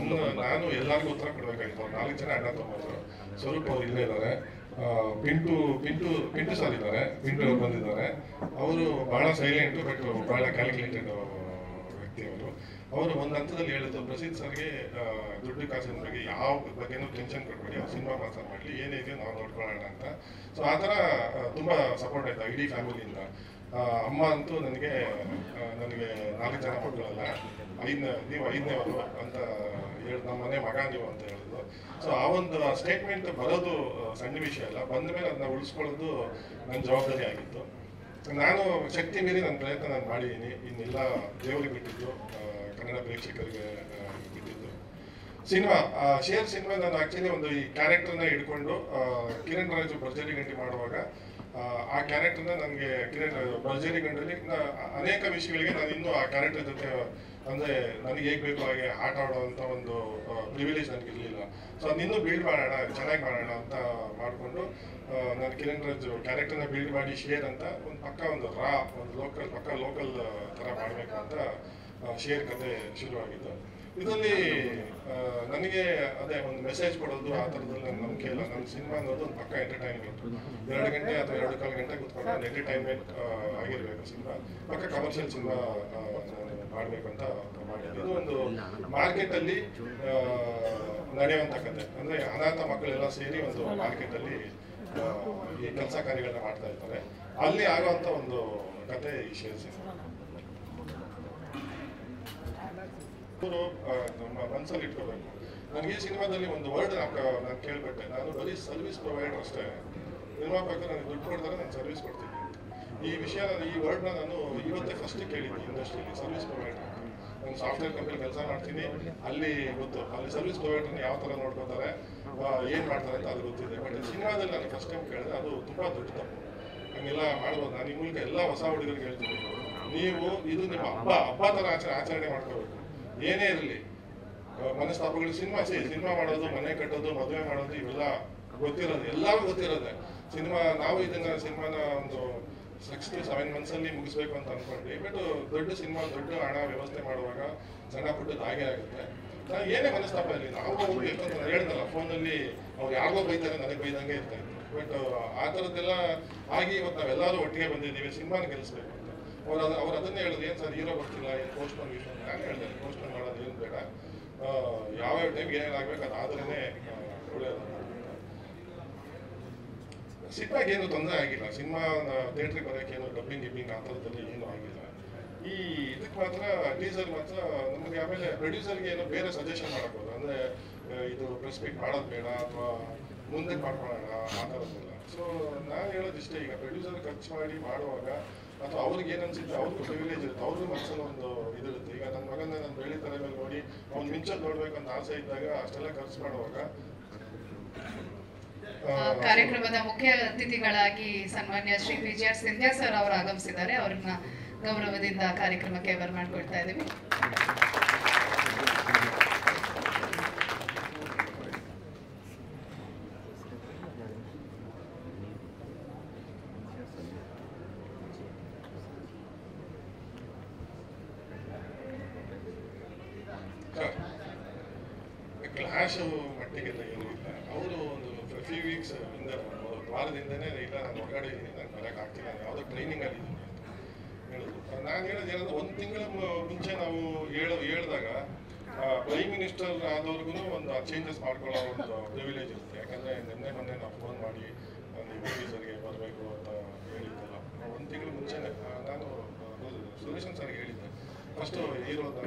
ನಾನು ಎಲ್ಲರಿಗೂ ಉತ್ತರ ಕೊಡಬೇಕಾಗಿತ್ತು. 4 ಜನ ಅಣ್ಣ ತಮ್ಮಂದರು. ಸ್ವರೂಪ್ ಅವ್ರು ಇಲ್ಲೇ ಇದ್ದಾರೆ, ಪಿಂಟು ಸರ್ ಇದ್ದಾರೆ, ಪಿಂಟು ಅವ್ರು ಬಂದಿದ್ದಾರೆ. ಅವರು ಭಾಳ ಸೈಲೆಂಟು ಬಟ್ ಭಾಳ ಕ್ಯಾಲ್ಕುಲೇಟೆಡ್ ವ್ಯಕ್ತಿ ಅವರು. ಅವರು ಒಂದು ಹಂತದಲ್ಲಿ ಹೇಳಿದ್ರು, ಪ್ರಸಿದ್ಧ ಸರ್ಗೆ ದುಡ್ಡು ಕಾಸಿನ ಬಗ್ಗೆ ಯಾವ ಬಗ್ಗೆನೂ ಟೆನ್ಷನ್ ಕೊಡಬೇಡಿ, ಅವ್ರು ಸಿನಿಮಾ ಮಾತ್ರ ಮಾಡಲಿ, ಏನೇ ಇದೆಯೋ ನಾವು ನೋಡ್ಕೊಳ್ಳೋಣ ಅಂತ. ಸೊ ಆ ಥರ ತುಂಬ ಸಪೋರ್ಟ್ ಆಯ್ತು ಇಡೀ ಫ್ಯಾಮಿಲಿಯಿಂದ. ಅಮ್ಮ ಅಂತೂ ನನಗೆ 4 ಜನ ಮಕ್ಕಳಲ್ಲ, ನೀವು 5ನೇವರು ಅಂತ ಹೇಳಿ, ನಮ್ಮ ಮನೆ ಮಗ ನೀವು ಅಂತ ಹೇಳಿದ್ರು. ಸೊ ಆ ಒಂದು ಸ್ಟೇಟ್ಮೆಂಟ್ ಬರೋದು ಸಣ್ಣ ವಿಷಯ ಅಲ್ಲ, ಬಂದ ಮೇಲೆ ಅದನ್ನ ಉಳಿಸ್ಕೊಳ್ಳೋದು ನನ್ನ ಜವಾಬ್ದಾರಿ ಆಗಿತ್ತು. ನಾನು ಶಕ್ತಿ ಮೀರಿ ನನ್ನ ಪ್ರಯತ್ನ ನಾನು ಮಾಡಿದ್ದೀನಿ. ಇನ್ನೆಲ್ಲ ದೇವರಿಗೆ ಬಿಟ್ಟಿದ್ದು, ಕನ್ನಡ ಪ್ರೇಕ್ಷಕರಿಗೆ ಬಿಟ್ಟಿದ್ದು. ಸಿನಿಮಾ ಶೇರ್ ಸಿನಿಮಾ ನಾನು ಆಕ್ಚುಲಿ ಒಂದು ಈ ಕ್ಯಾರೆಕ್ಟರ್ನ ಹಿಡ್ಕೊಂಡು ಕಿರಣ್ ರಾಜು ಭರ್ಜರಿ ಗಂಟೆ ಮಾಡುವಾಗ ಆ ಕ್ಯಾರೆಕ್ಟರ್ನ ನನಗೆ ಭರ್ಜರಿ ಗಂಟಲ್ಲಿ ಅನೇಕ ವಿಷಯಗಳಿಗೆ ನಾನು ಇನ್ನೂ ಆ ಕ್ಯಾರೆಕ್ಟರ್ ಜೊತೆ ಅಂದರೆ ನನಗೆ ಹೇಗೆ ಬೇಕು ಹಾಗೆ ಆಟ ಆಡೋವಂಥ ಒಂದು ಪ್ರಿವಿಲೇಜ್ ನನಗೆ ಇರಲಿಲ್ಲ. ಸೊ ಅದನ್ನೂ ಬಿಲ್ಡ್ ಮಾಡೋಣ, ಚೆನ್ನಾಗಿ ಮಾಡೋಣ ಅಂತ ಮಾಡಿಕೊಂಡು ನಾನು ಕಿರಣ್ ರಾಜು ಕ್ಯಾರೆಕ್ಟರ್ನ ಬಿಲ್ಡ್ ಮಾಡಿ ಶೇರ್ ಅಂತ ಒಂದು ಲೋಕಲ್ ಥರ ಮಾಡಬೇಕು ಅಂತ ಶೇರ್ ಕತೆ ಶುರುವಾಗಿದ್ದು. ಇದರಲ್ಲಿ ನನಗೆ ಅದೇ ಒಂದು ಮೆಸೇಜ್ ಕೊಡೋದು ಆ ಥರದಲ್ಲಿ ನನ್ನ ನಂಬಿಕೆ ಇಲ್ಲ. ನನ್ನ ಸಿನಿಮಾ ಅನ್ನೋದು ಒಂದು ಪಕ್ಕ ಎಂಟರ್ಟೈನ್ಮೆಂಟ್, 2 ಗಂಟೆ ಅಥವಾ 2.25 ಗಂಟೆ ಕೂತ್ಕೊಂಡು ಒಂದು ಎಂಟರ್ಟೈನ್ಮೆಂಟ್ ಆಗಿರಬೇಕು ಸಿನಿಮಾ. ಪಕ್ಕ ಕಮರ್ಷಿಯಲ್ ಸಿನಿಮಾ ಮಾಡಬೇಕು ಅಂತ ಮಾಡಿದ್ದು. ಇದು ಒಂದು ಮಾರ್ಕೆಟಲ್ಲಿ ನಡೆಯುವಂಥ ಕತೆ, ಅಂದರೆ ಅನಾಥ ಮಕ್ಕಳೆಲ್ಲ ಸೇರಿ ಒಂದು ಮಾರ್ಕೆಟಲ್ಲಿ ಈ ಕೆಲಸ ಕಾರ್ಯಗಳನ್ನ ಮಾಡ್ತಾ ಇರ್ತಾರೆ. ಅಲ್ಲಿ ಆಗುವಂಥ ಒಂದು ಕತೆ ಈ ಶೇರ್ ಸಿನಿಮಾ. ನಮ್ಮ ಮನಸ್ಸಲ್ಲಿ ಇಟ್ಕೋಬೇಕು. ನನಗೆ ಈ ಸಿನಿಮಾದಲ್ಲಿ ಒಂದು ವರ್ಡ್ ನಾನು ಕೇಳ್ಬಿಟ್ಟೆ, ನಾನು ಬರೀ ಸರ್ವಿಸ್ ಪ್ರೊವೈಡರ್ ಅಷ್ಟೇ, ನಿರ್ಮಾಪಕರು ನನಗೆ ದುಡ್ಡು ಕೊಡ್ತಾರೆ, ನಾನು ಸರ್ವಿಸ್ ಕೊಡ್ತೀನಿ ಅಂತ. ಈ ವಿಷಯ ಈ ವರ್ಡ್ನ ನಾನು ಇವತ್ತೇ ಫಸ್ಟ್ ಕೇಳಿದ್ದೀನಿ ಇಂಡಸ್ಟ್ರಿಯಲ್ಲಿ, ಸರ್ವಿಸ್ ಪ್ರೊವೈಡರ್. ನಾನು ಸಾಫ್ಟ್ವೇರ್ ಕಂಪನಿ ಕೆಲಸ ಮಾಡ್ತೀನಿ, ಅಲ್ಲಿ ಗೊತ್ತು ಅಲ್ಲಿ ಸರ್ವಿಸ್ ಪ್ರೊವೈಡರ್ನ ಯಾವ ಥರ ನೋಡ್ಕೋತಾರೆ, ಏನು ಮಾಡ್ತಾರೆ ಅಂತ ಅದು ಗೊತ್ತಿದೆ. ಬಟ್ ಸಿನಿಮಾದಲ್ಲಿ ನಾನು ಫಸ್ಟ್ ಟೈಮ್ ಕೇಳಿದ್ರೆ ಅದು ತುಂಬ ದೊಡ್ಡ ತಪ್ಪು. ಹಂಗೆಲ್ಲ ಮಾಡ್ಬೋದು. ನಾನು ಈ ಮೂಲಕ ಎಲ್ಲ ಹೊಸ ಹುಡುಗರಿಗೆ ಹೇಳ್ತೀನಿ, ನೀವು ಇದು ನಿಮ್ಮ ಹಬ್ಬ ಥರ ಆಚರಣೆ ಮಾಡ್ಕೋಬೇಕು. ಏನೇ ಇರಲಿ ಮನಸ್ತಾಪಗಳು, ಸಿನಿಮಾ ಮಾಡೋದು, ಮನೆ ಕಟ್ಟೋದು, ಮದುವೆ ಮಾಡೋದು, ಇವೆಲ್ಲ ಗೊತ್ತಿರೋದು, ಎಲ್ಲರಿಗೂ ಗೊತ್ತಿರೋದೆ. ನಾವು ಸಿನಿಮಾನ ಒಂದು 6 to 7 months ಮುಗಿಸ್ಬೇಕು ಅಂತ ಅನ್ಕೊಂಡ್ವಿ. ಬಟ್ ದೊಡ್ಡ ಸಿನಿಮಾ, ದೊಡ್ಡ ಹಣ ವ್ಯವಸ್ಥೆ ಮಾಡುವಾಗ ಸಣ್ಣ ಪುಟ್ಟದ್ದು ಹಾಗೆ ಆಗುತ್ತೆ. ನಾನು ಏನೇ ಮನಸ್ತಾಪ ಇರಲಿ, ನಾವು ಹೋಗ್ಬೇಕು ಅಂತ ಹೇಳ್ದಲ್ಲ, ಫೋನಲ್ಲಿ ಅವ್ರು ಯಾರಿಗೋ ಬೈತಾರೆ, ನನಗೆ ಬೈದಂಗೆ ಇರ್ತಾ ಇತ್ತು. ಬಟ್ ಆ ಥರದ್ದೆಲ್ಲ ಆಗಿ ಇವತ್ತು ನಾವೆಲ್ಲರೂ ಒಟ್ಟಿಗೆ ಬಂದಿದ್ದೀವಿ, ಸಿನಿಮಾನ ಗೆಲ್ಲಿಸ್ಬೇಕು ಅಂತ. ಅವ್ರು ಅದನ್ನೇ ಹೇಳಿದ್ರು, ಏನು ಸರ್ ಹೀರೋ ಬರ್ತಿಲ್ಲ, ಏನು ಪೋಸ್ಟ್ಪೋನ್ ನಾನು ಹೇಳಿದೆ, ಪೋಸ್ಟ್ಪೋನ್ ಮಾಡೋದು ಏನು ಬೇಡ, ಯಾವ್ಯಾವ ಟೈಮ್ಗೆ ಏನೇನಾಗಬೇಕು ಅದು ಆದ್ರೇ ಒಳ್ಳೆಯದು. ಸಿನಿಮಾಗೆ ಏನು ತೊಂದರೆ ಆಗಿಲ್ಲ, ಸಿನಿಮಾ ಥಿಯೇಟ್ರಿಗೆ ಬರೋಕ್ಕೆ ಏನು ಡಬ್ಬಿಂಗ್ ಆ ಥರದಲ್ಲಿ ಏನೂ ಆಗಿಲ್ಲ. ಈ ಇದಕ್ಕೆ ಮಾತ್ರ ಟೀಸರ್ ಮಾತ್ರ ನಮಗೆ ಆಮೇಲೆ ಪ್ರೊಡ್ಯೂಸರ್ಗೆ ಏನೋ ಬೇರೆ ಸಜೆಷನ್ ಮಾಡಬಹುದು, ಅಂದರೆ ಇದು ಪ್ರೆಸ್ ಮೀಟ್ ಮಾಡೋದು ಬೇಡ ಅಥವಾ ಮುಂದೆ ಮಾಡ್ಕೊಳ್ಳೋಣ ಆ ಥರದ್ದೆಲ್ಲ. ಸೊ ನಾನು ಹೇಳೋದಿಷ್ಟೇ, ಈಗ ಪ್ರೊಡ್ಯೂಸರ್ ಖರ್ಚು ಮಾಡಿ ಮಾಡುವಾಗ ಅಥವಾ ಅವ್ರಿಗೆ ಏನು ಅನ್ಸುತ್ತೆ, ಅವ್ರಿಗೂ ಪ್ರಿವಿಲೇಜ್ ಇರುತ್ತೆ, ಅವ್ರಿಗೂ ಮನಸ್ಸಲ್ಲಿ ಒಂದು ಇದಿರುತ್ತೆ. ಈಗ ನನ್ನ ಮಗನ ನಾನು ಬೆಳೀತಾರೆ ಮೇಲೆ ನೋಡಿ ಅವ್ನು ಮಿಂಚೋದು ನೋಡ್ಬೇಕು ಅಂತ ಆಸೆ ಇದ್ದಾಗ ಅಷ್ಟೆಲ್ಲ ಖರ್ಚು ಮಾಡುವಾಗ. ಕಾರ್ಯಕ್ರಮದ ಮುಖ್ಯ ಅತಿಥಿಗಳಾಗಿ ಸನ್ಮಾನ್ಯ ಶ್ರೀ PGR ಸಿಂಧ್ಯಾ ಸರ್ ಅವರು ಆಗಮಿಸಿದ್ದಾರೆ. ಅವ್ರನ್ನ ಗೌರವದಿಂದ ಕಾರ್ಯಕ್ರಮಕ್ಕೆ ಬರಮಾಡ್ಕೊಳ್ತಾ ಇದ್ದೀವಿ. ಕ್ಲಾಶು ಮಟ್ಟಿಗೆಲ್ಲ ಏನೂ ಇಲ್ಲ. ಅವರು ಒಂದು ಫ್ಯೂ ವೀಕ್ಸ್ ಇಂದ ವಾರದಿಂದನೇ ಇಲ್ಲ ನಾನು ಹೊರಗಡೆ ಇದ್ದೀನಿ, ನಾನು ಬರೋಕೆ ಆಗ್ತಿಲ್ಲ, ನಾನು ಯಾವುದೋ ಟ್ರೈನಿಂಗಲ್ಲಿ ಇದ್ದೀನಿ ಅಂತ ಹೇಳಿದ್ರು. ನಾನು ಹೇಳೋದು ಏನಂದ್ರೆ 1 ತಿಂಗಳ ಮುಂಚೆ ನಾವು ಹೇಳಿದಾಗ ಪ್ರೈಮ್ ಮಿನಿಸ್ಟರ್ ಆದವ್ರಿಗೂ ಒಂದು ಚೇಂಜಸ್ ಮಾಡ್ಕೊಳ್ಳೋ ಒಂದು ಪ್ರಿವಿಲೇಜ್ ಇರುತ್ತೆ. ಯಾಕಂದರೆ ಮೊನ್ನೆ ನಾವು ಫೋನ್ ಮಾಡಿ ನೀವು ಆಫೀಸರ್ಗೆ ಬರಬೇಕು ಅಂತ ಹೇಳಿದ್ದಲ್ಲ, 1 ತಿಂಗಳ ಮುಂಚೆನೇ ನಾನು ಸುರೇಶನ್ ಸರ್ಗೆ ಹೇಳಿದ್ದೆ, ಫಸ್ಟು ಹೀರೋದ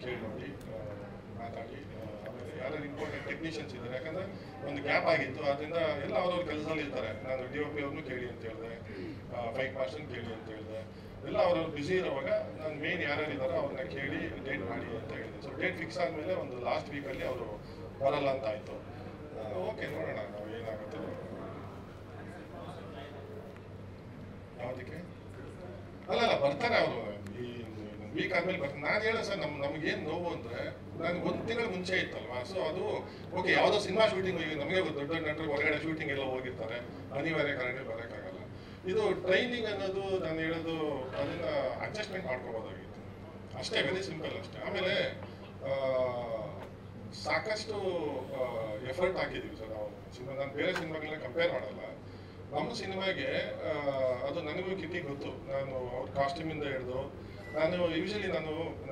ಕೇಳಿ ನೋಡಿ ಮಾತಾಡಿ, ಆಮೇಲೆ ಯಾರು ಇಂಪಾರ್ಟೆಂಟ್ ಟೆಕ್ನಿಷಿಯನ್ಸ್ ಇದ್ದಾರೆ, ಯಾಕಂದರೆ ಒಂದು ಗ್ಯಾಪ್ ಆಗಿತ್ತು, ಅದರಿಂದ ಎಲ್ಲ ಅವ್ರವ್ರ ಕೆಲಸದಲ್ಲಿ ಇರ್ತಾರೆ. ನಾನು DOP ಅವ್ರನ್ನೂ ಕೇಳಿ ಅಂತ ಹೇಳಿದೆ, ಫೈಟ್ ಮಾಸ್ಟರ್ನ ಕೇಳಿ ಅಂತ ಹೇಳಿದೆ, ಎಲ್ಲ ಅವ್ರವ್ರು ಬ್ಯುಸಿ ಇರೋವಾಗ ನಾನು ಮೇನ್ ಯಾರ್ಯಾರು ಇದ್ದಾರೋ ಅವ್ರನ್ನ ಕೇಳಿ ಡೇಟ್ ಮಾಡಿ ಅಂತ ಹೇಳಿದೆ. ಸೊ ಡೇಟ್ ಫಿಕ್ಸ್ ಆದಮೇಲೆ ಒಂದು ಲಾಸ್ಟ್ ವೀಕಲ್ಲಿ ಅವರು ಬರಲ್ಲ ಅಂತ ಆಯಿತು. ಓಕೆ ನೋಡೋಣ ನಾವು ಏನಾಗುತ್ತೋ. ಯಾವುದಕ್ಕೆ ಅಲ್ಲ ಬರ್ತಾರೆ ಅವರು, ಈ ವೀಕ್ ಆದ್ಮೇಲೆ ಬರ್ತಾರೆ. ನಾನು ಹೇಳೋ ಸರ್ ನಮಗೇನು ನೋವು ಅಂದರೆ ನನಗೆ 1 ತಿಂಗಳ ಮುಂಚೆ ಇತ್ತಲ್ವಾ, ಸೊ ಅದು ಓಕೆ, ಯಾವುದೋ ಸಿನಿಮಾ ಶೂಟಿಂಗ್ ನಮಗೆ ದೊಡ್ಡ ನಟರು ಹೊರಗಡೆ ಶೂಟಿಂಗ್ ಎಲ್ಲ ಹೋಗಿರ್ತಾರೆ, ಅನಿವಾರ್ಯ ಕಾರಣ ಬರೋಕ್ಕಾಗಲ್ಲ. ಇದು ಟ್ರೈನಿಂಗ್ ಅನ್ನೋದು ನಾನು ಹೇಳೋದು ಅದನ್ನ ಅಡ್ಜಸ್ಟ್ಮೆಂಟ್ ಮಾಡ್ಕೋಬೋದಾಗಿತ್ತು ಅಷ್ಟೇ, ವೆರಿ ಸಿಂಪಲ್ ಅಷ್ಟೇ. ಆಮೇಲೆ ಸಾಕಷ್ಟು ಎಫರ್ಟ್ ಹಾಕಿದ್ದೀವಿ ಸರ್ ನಾವು ಸಿನಿಮಾ. ನಾನು ಬೇರೆ ಸಿನಿಮಾಗಳನ್ನ ಕಂಪೇರ್ ಮಾಡಲ್ಲ. ನಮ್ಮ ಸಿನಿಮಾಗೆ ಅದು ನನಗೂ ಕಿಟ್ಟಿ ಗೊತ್ತು. ನಾನು ಅವ್ರ ಕಾಸ್ಟ್ಯೂಮಿಂದ ಹಿಡಿದು ನಾನು ಯೂಶಲಿ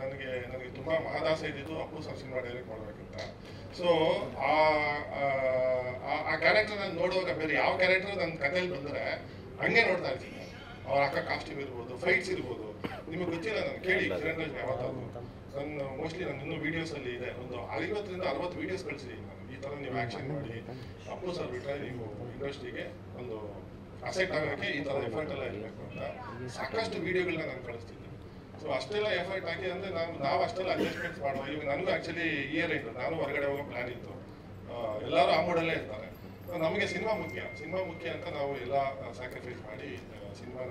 ನನಗೆ ತುಂಬ ಮಹದಾಸೆ ಇದ್ದಿದ್ದು ಅಪ್ಪು ಸರ್ ಸಿನಿಮಾ ಡೈರೆಕ್ಟ್ ಮಾಡಬೇಕಂತ. ಸೊ ಆ ಕ್ಯಾರೆಕ್ಟರ್ ನಾನು ನೋಡುವಾಗ ಬೇರೆ ಯಾವ ಕ್ಯಾರೆಕ್ಟರ್ ನನ್ನ ಕಥೆಯಲ್ಲಿ ಬಂದರೆ ಹಂಗೆ ನೋಡ್ತಾ ಇರ್ತೀನಿ. ಅವ್ರ ಅಕ್ಕ ಕಾಸ್ಟ್ಯೂಮ್ ಇರ್ಬೋದು, ಫೈಟ್ಸ್ ಇರ್ಬೋದು. ನಿಮಗೆ ಗೊತ್ತಿಲ್ಲ, ನಾನು ಕೇಳಿ ಕಿರಣ್ ರಾಜ್ ಯಾವತ್ತಾದ್ರು ನನ್ನ ಮೋಸ್ಟ್ಲಿ ನಾನು ಇನ್ನೂ ವೀಡಿಯೋಸಲ್ಲಿ ಇದೆ, ಒಂದು 50ರಿಂದ 60 ವೀಡಿಯೋಸ್ ಕಳಿಸಿದ್ದೀನಿ ನಾನು. ಈ ಥರ ನೀವು ಆ್ಯಕ್ಷನ್ ಮಾಡಿ ಅಪ್ಪು ಸರ್ ಬಿಟ್ಟರೆ ನೀವು ಇಂಡಸ್ಟ್ರಿಗೆ ಒಂದು ಅಸೆಟ್ ಆಗೋಕ್ಕೆ ಈ ಥರ ಎಫರ್ಟ್ ಎಲ್ಲ ಇರಬೇಕು ಅಂತ ಸಾಕಷ್ಟು ವೀಡಿಯೋಗಳನ್ನ ನಾನು ಕಳಿಸ್ತಿದ್ದೆ. ಸೊ ಅಷ್ಟೆಲ್ಲ ಎಫರ್ಟ್ ಹಾಕಿ ಅಂದರೆ ನಾವು ಅಷ್ಟೆಲ್ಲ ಅಡ್ಜಸ್ಟ್ಮೆಂಟ್ಸ್ ಮಾಡುವ. ಇವಾಗ ನನಗೂ ಆ್ಯಕ್ಚುಲಿ ಇಯರ್ ಎಂಟು ನಾನು ಹೊರಗಡೆ ಹೋಗೋ ಪ್ಲ್ಯಾನ್ ಇತ್ತು. ಎಲ್ಲರೂ ಆ ಮೂಡಲ್ಲೇ ಇರ್ತಾರೆ. ನಮಗೆ ಸಿನಿಮಾ ಮುಖ್ಯ ಅಂತ ನಾವು ಎಲ್ಲ ಸ್ಯಾಕ್ರಿಫೈಸ್ ಮಾಡಿ ಸಿನಿಮಾನ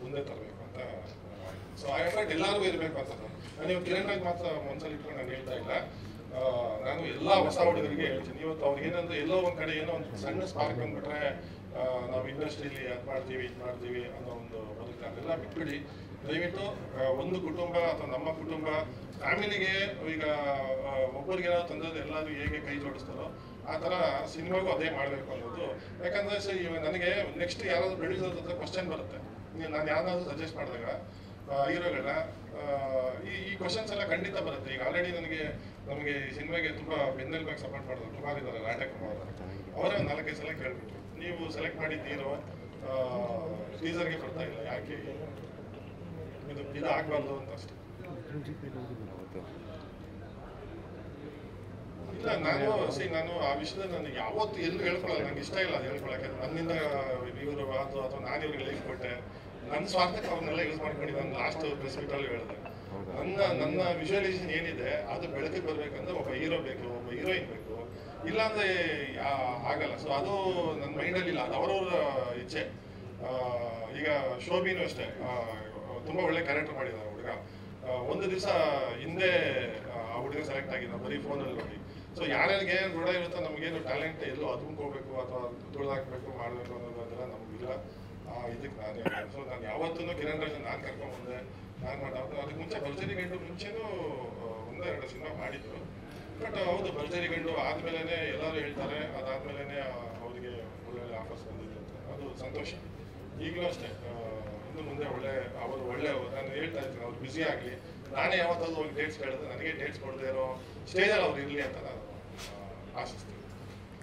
ಮುಂದೆ ತರಬೇಕು ಅಂತ. ಸೊ ಆ ಎಫರ್ಟ್ ಎಲ್ಲರಿಗೂ ಇರಬೇಕು ಅಂತ ನಾನು ಇವಾಗ ಕಿರಣ್ ರಾಜ್ ಮಾತ್ರ ಮನಸ್ಸಲ್ಲಿ ಇಟ್ಕೊಂಡು ನಾನು ಹೇಳ್ತಾ ಇಲ್ಲ. ನಾನು ಎಲ್ಲ ಹೊಸ ಹುಡುಗರಿಗೆ ಹೇಳ್ತೀನಿ, ಇವತ್ತು ಅವ್ರಿಗೆ ಏನಂದ್ರೆ ಎಲ್ಲೋ ಒಂದು ಕಡೆ ಏನೋ ಒಂದು ಸಣ್ಣ ಸ್ಪಾರ್ಕ್ ಬಂದ್ಬಿಟ್ರೆ ನಾವು ಇಂಡಸ್ಟ್ರಿಲಿ ಅದು ಮಾಡ್ತೀವಿ ಇದು ಮಾಡ್ತೀವಿ ಅನ್ನೋ ಒಂದು ಬದುಕು ಅದೆಲ್ಲ ಬಿಟ್ಬಿಡಿ. ದಯವಿಟ್ಟು ಒಂದು ಕುಟುಂಬ ಅಥವಾ ನಮ್ಮ ಕುಟುಂಬ ಫ್ಯಾಮಿಲಿಗೆ ಈಗ ಒಬ್ಬರಿಗೆ ಏನಾದ್ರು ತಂದ್ರೆ ಎಲ್ಲರೂ ಹೇಗೆ ಕೈ ಜೋಡಿಸ್ತಾರೋ ಆ ಥರ ಸಿನಿಮಾಗೂ ಅದೇ ಮಾಡಬೇಕು ಅನ್ನೋದು. ಯಾಕಂದರೆ ಸರ್ ಇವಾಗ ನನಗೆ ನೆಕ್ಸ್ಟ್ ಯಾರಾದರೂ ಪ್ರೊಡ್ಯೂಸರ್ ಹತ್ರ ಕ್ವಶನ್ ಬರುತ್ತೆ. ನಾನು ಯಾರಾದರೂ ಸಜೆಸ್ಟ್ ಮಾಡಿದಾಗ ಹೀರೋಗಳನ್ನ ಈ ಕ್ವಶನ್ಸ್ ಎಲ್ಲ ಖಂಡಿತ ಬರುತ್ತೆ. ಈಗ ಆಲ್ರೆಡಿ ನಮಗೆ ಈ ಸಿನಿಮಾಗೆ ತುಂಬ ಬೆನ್ನೆಲುಬಾಗಿ ಸಪೋರ್ಟ್ ಮಾಡಿದ್ರು ಕುಮಾರ್ ಇದ್ದಾರೆ, ರಾಟೆ ಕುಮಾರ್. ಅವರೇ ಒಂದು 4-5 ಸಲ ಕೇಳ್ಬಿಟ್ರು, ನೀವು ಸೆಲೆಕ್ಟ್ ಮಾಡಿದ್ದು ಹೀರೋ ಟೀಸರ್ಗೆ ಬರ್ತಾ ಇಲ್ಲ, ಯಾಕೆ ಇದು ಆಗಬಾರ್ದು ಅಂತ ಅಷ್ಟೇ. ಇಲ್ಲ ನಾನು ಆ ವಿಷಯದಲ್ಲಿ ನನಗೆ ಯಾವತ್ತು ಎಲ್ಲೂ ಹೇಳ್ಕೊಳ್ಳಲ್ಲ. ನಂಗೆ ಇಷ್ಟ ಇಲ್ಲ ಅದು ಹೇಳ್ಕೊಳಕ್ಕೆ. ನನ್ನಿಂದ ಇವರು ಅಥವಾ ನಾನು ಇವ್ರಿಗೆ ಲೈಫ್ ಕೊಟ್ಟೆ, ನನ್ನ ಸ್ವಾರ್ಥಕ್ಕೆ ಅವ್ರನ್ನೆಲ್ಲ ಯೂಸ್ ಮಾಡ್ಕೊಂಡು ನಾನು ಲಾಸ್ಟ್ ಪ್ರೆಸ್ ಮೀಟಲ್ಲಿ ಹೇಳಿದೆ. ನನ್ನ ವಿಜುವಲೈಸೇಷನ್ ಏನಿದೆ ಅದು ಬೆಳಕಿಗೆ ಬರ್ಬೇಕಂದ್ರೆ ಒಬ್ಬ ಹೀರೋ ಬೇಕು, ಒಬ್ಬ ಹೀರೋಯಿನ್ ಬೇಕು, ಇಲ್ಲಾಂದ್ರೆ ಆಗಲ್ಲ. ಸೊ ಅದು ನನ್ನ ಮೈಂಡಲ್ಲಿ ಇಲ್ಲ, ಅದು ಅವರವ್ರ ಇಚ್ಛೆ. ಈಗ ಶೋಭಿನೂ ಅಷ್ಟೇ, ತುಂಬ ಒಳ್ಳೆ ಕ್ಯಾರೆಕ್ಟರ್ ಮಾಡಿದ್ದಾರೆ ಹುಡುಗ. ಒಂದು ದಿವಸ ಹಿಂದೆ ಆ ಹುಡುಗ ಸೆಲೆಕ್ಟ್ ಆಗಿದ್ದ ಬರೀ ಫೋನಲ್ಲಿ ನೋಡಿ. ಸೊ ಯಾರ್ಯಾರಿಗೆ ದೃಢ ಇರುತ್ತೋ ನಮಗೇನು ಟ್ಯಾಲೆಂಟ್ ಎಲ್ಲೋ ಅದ್ಕೋಬೇಕು ಅಥವಾ ತುಳಿದಾಕ್ಬೇಕು ಮಾಡಬೇಕು ಅನ್ನೋದೆಲ್ಲ ನಮಗಿಲ್ಲ. ಇದಕ್ಕೆ ಸೊ ನಾನು ಯಾವತ್ತೂ ಕಿರಣ್ ರಾಜ್ ನಾನು ಕರ್ಕೊಂಡ್ಬಂದೆ, ನಾನು ಅದಕ್ಕೆ ಮುಂಚೆ ಭರ್ಜರಿ ಗಂಡು ಮುಂಚೆನೂ 1-2 ಸಿನಿಮಾ ಮಾಡಿದ್ರು. ಬಟ್ ಹೌದು, ಭರ್ಜರಿ ಗಂಡು ಆದ್ಮೇಲೆ ಎಲ್ಲರೂ ಹೇಳ್ತಾರೆ ಅದಾದ್ಮೇಲೆ ಅವರಿಗೆ ಒಳ್ಳೊಳ್ಳೆ ಆಫರ್ಸ್ ಬಂದಿದೆ ಅಂತ. ಅದು ಸಂತೋಷ. ಈಗಲೂ ಅಷ್ಟೇ, ಇನ್ನು ಮುಂದೆ ಒಳ್ಳೆ ನಾನು ಹೇಳ್ತಾ ಇರ್ತೀನಿ, ಅವ್ರು ಬ್ಯುಸಿ ಆಗಲಿ. ನಾನೇ ಯಾವತ್ತಾದ್ರು ಹೋಗಿ ಡೇಟ್ಸ್ ಕೇಳಿದ್ರೆ ನನಗೆ ಡೇಟ್ಸ್ ಕೊಡದೇ ಇರೋ ಸ್ಟೇಜಲ್ಲಿ ಅವ್ರು ಇರಲಿ ಅಂತ ನಾನು ಆಶಿಸ್ತೀನಿ.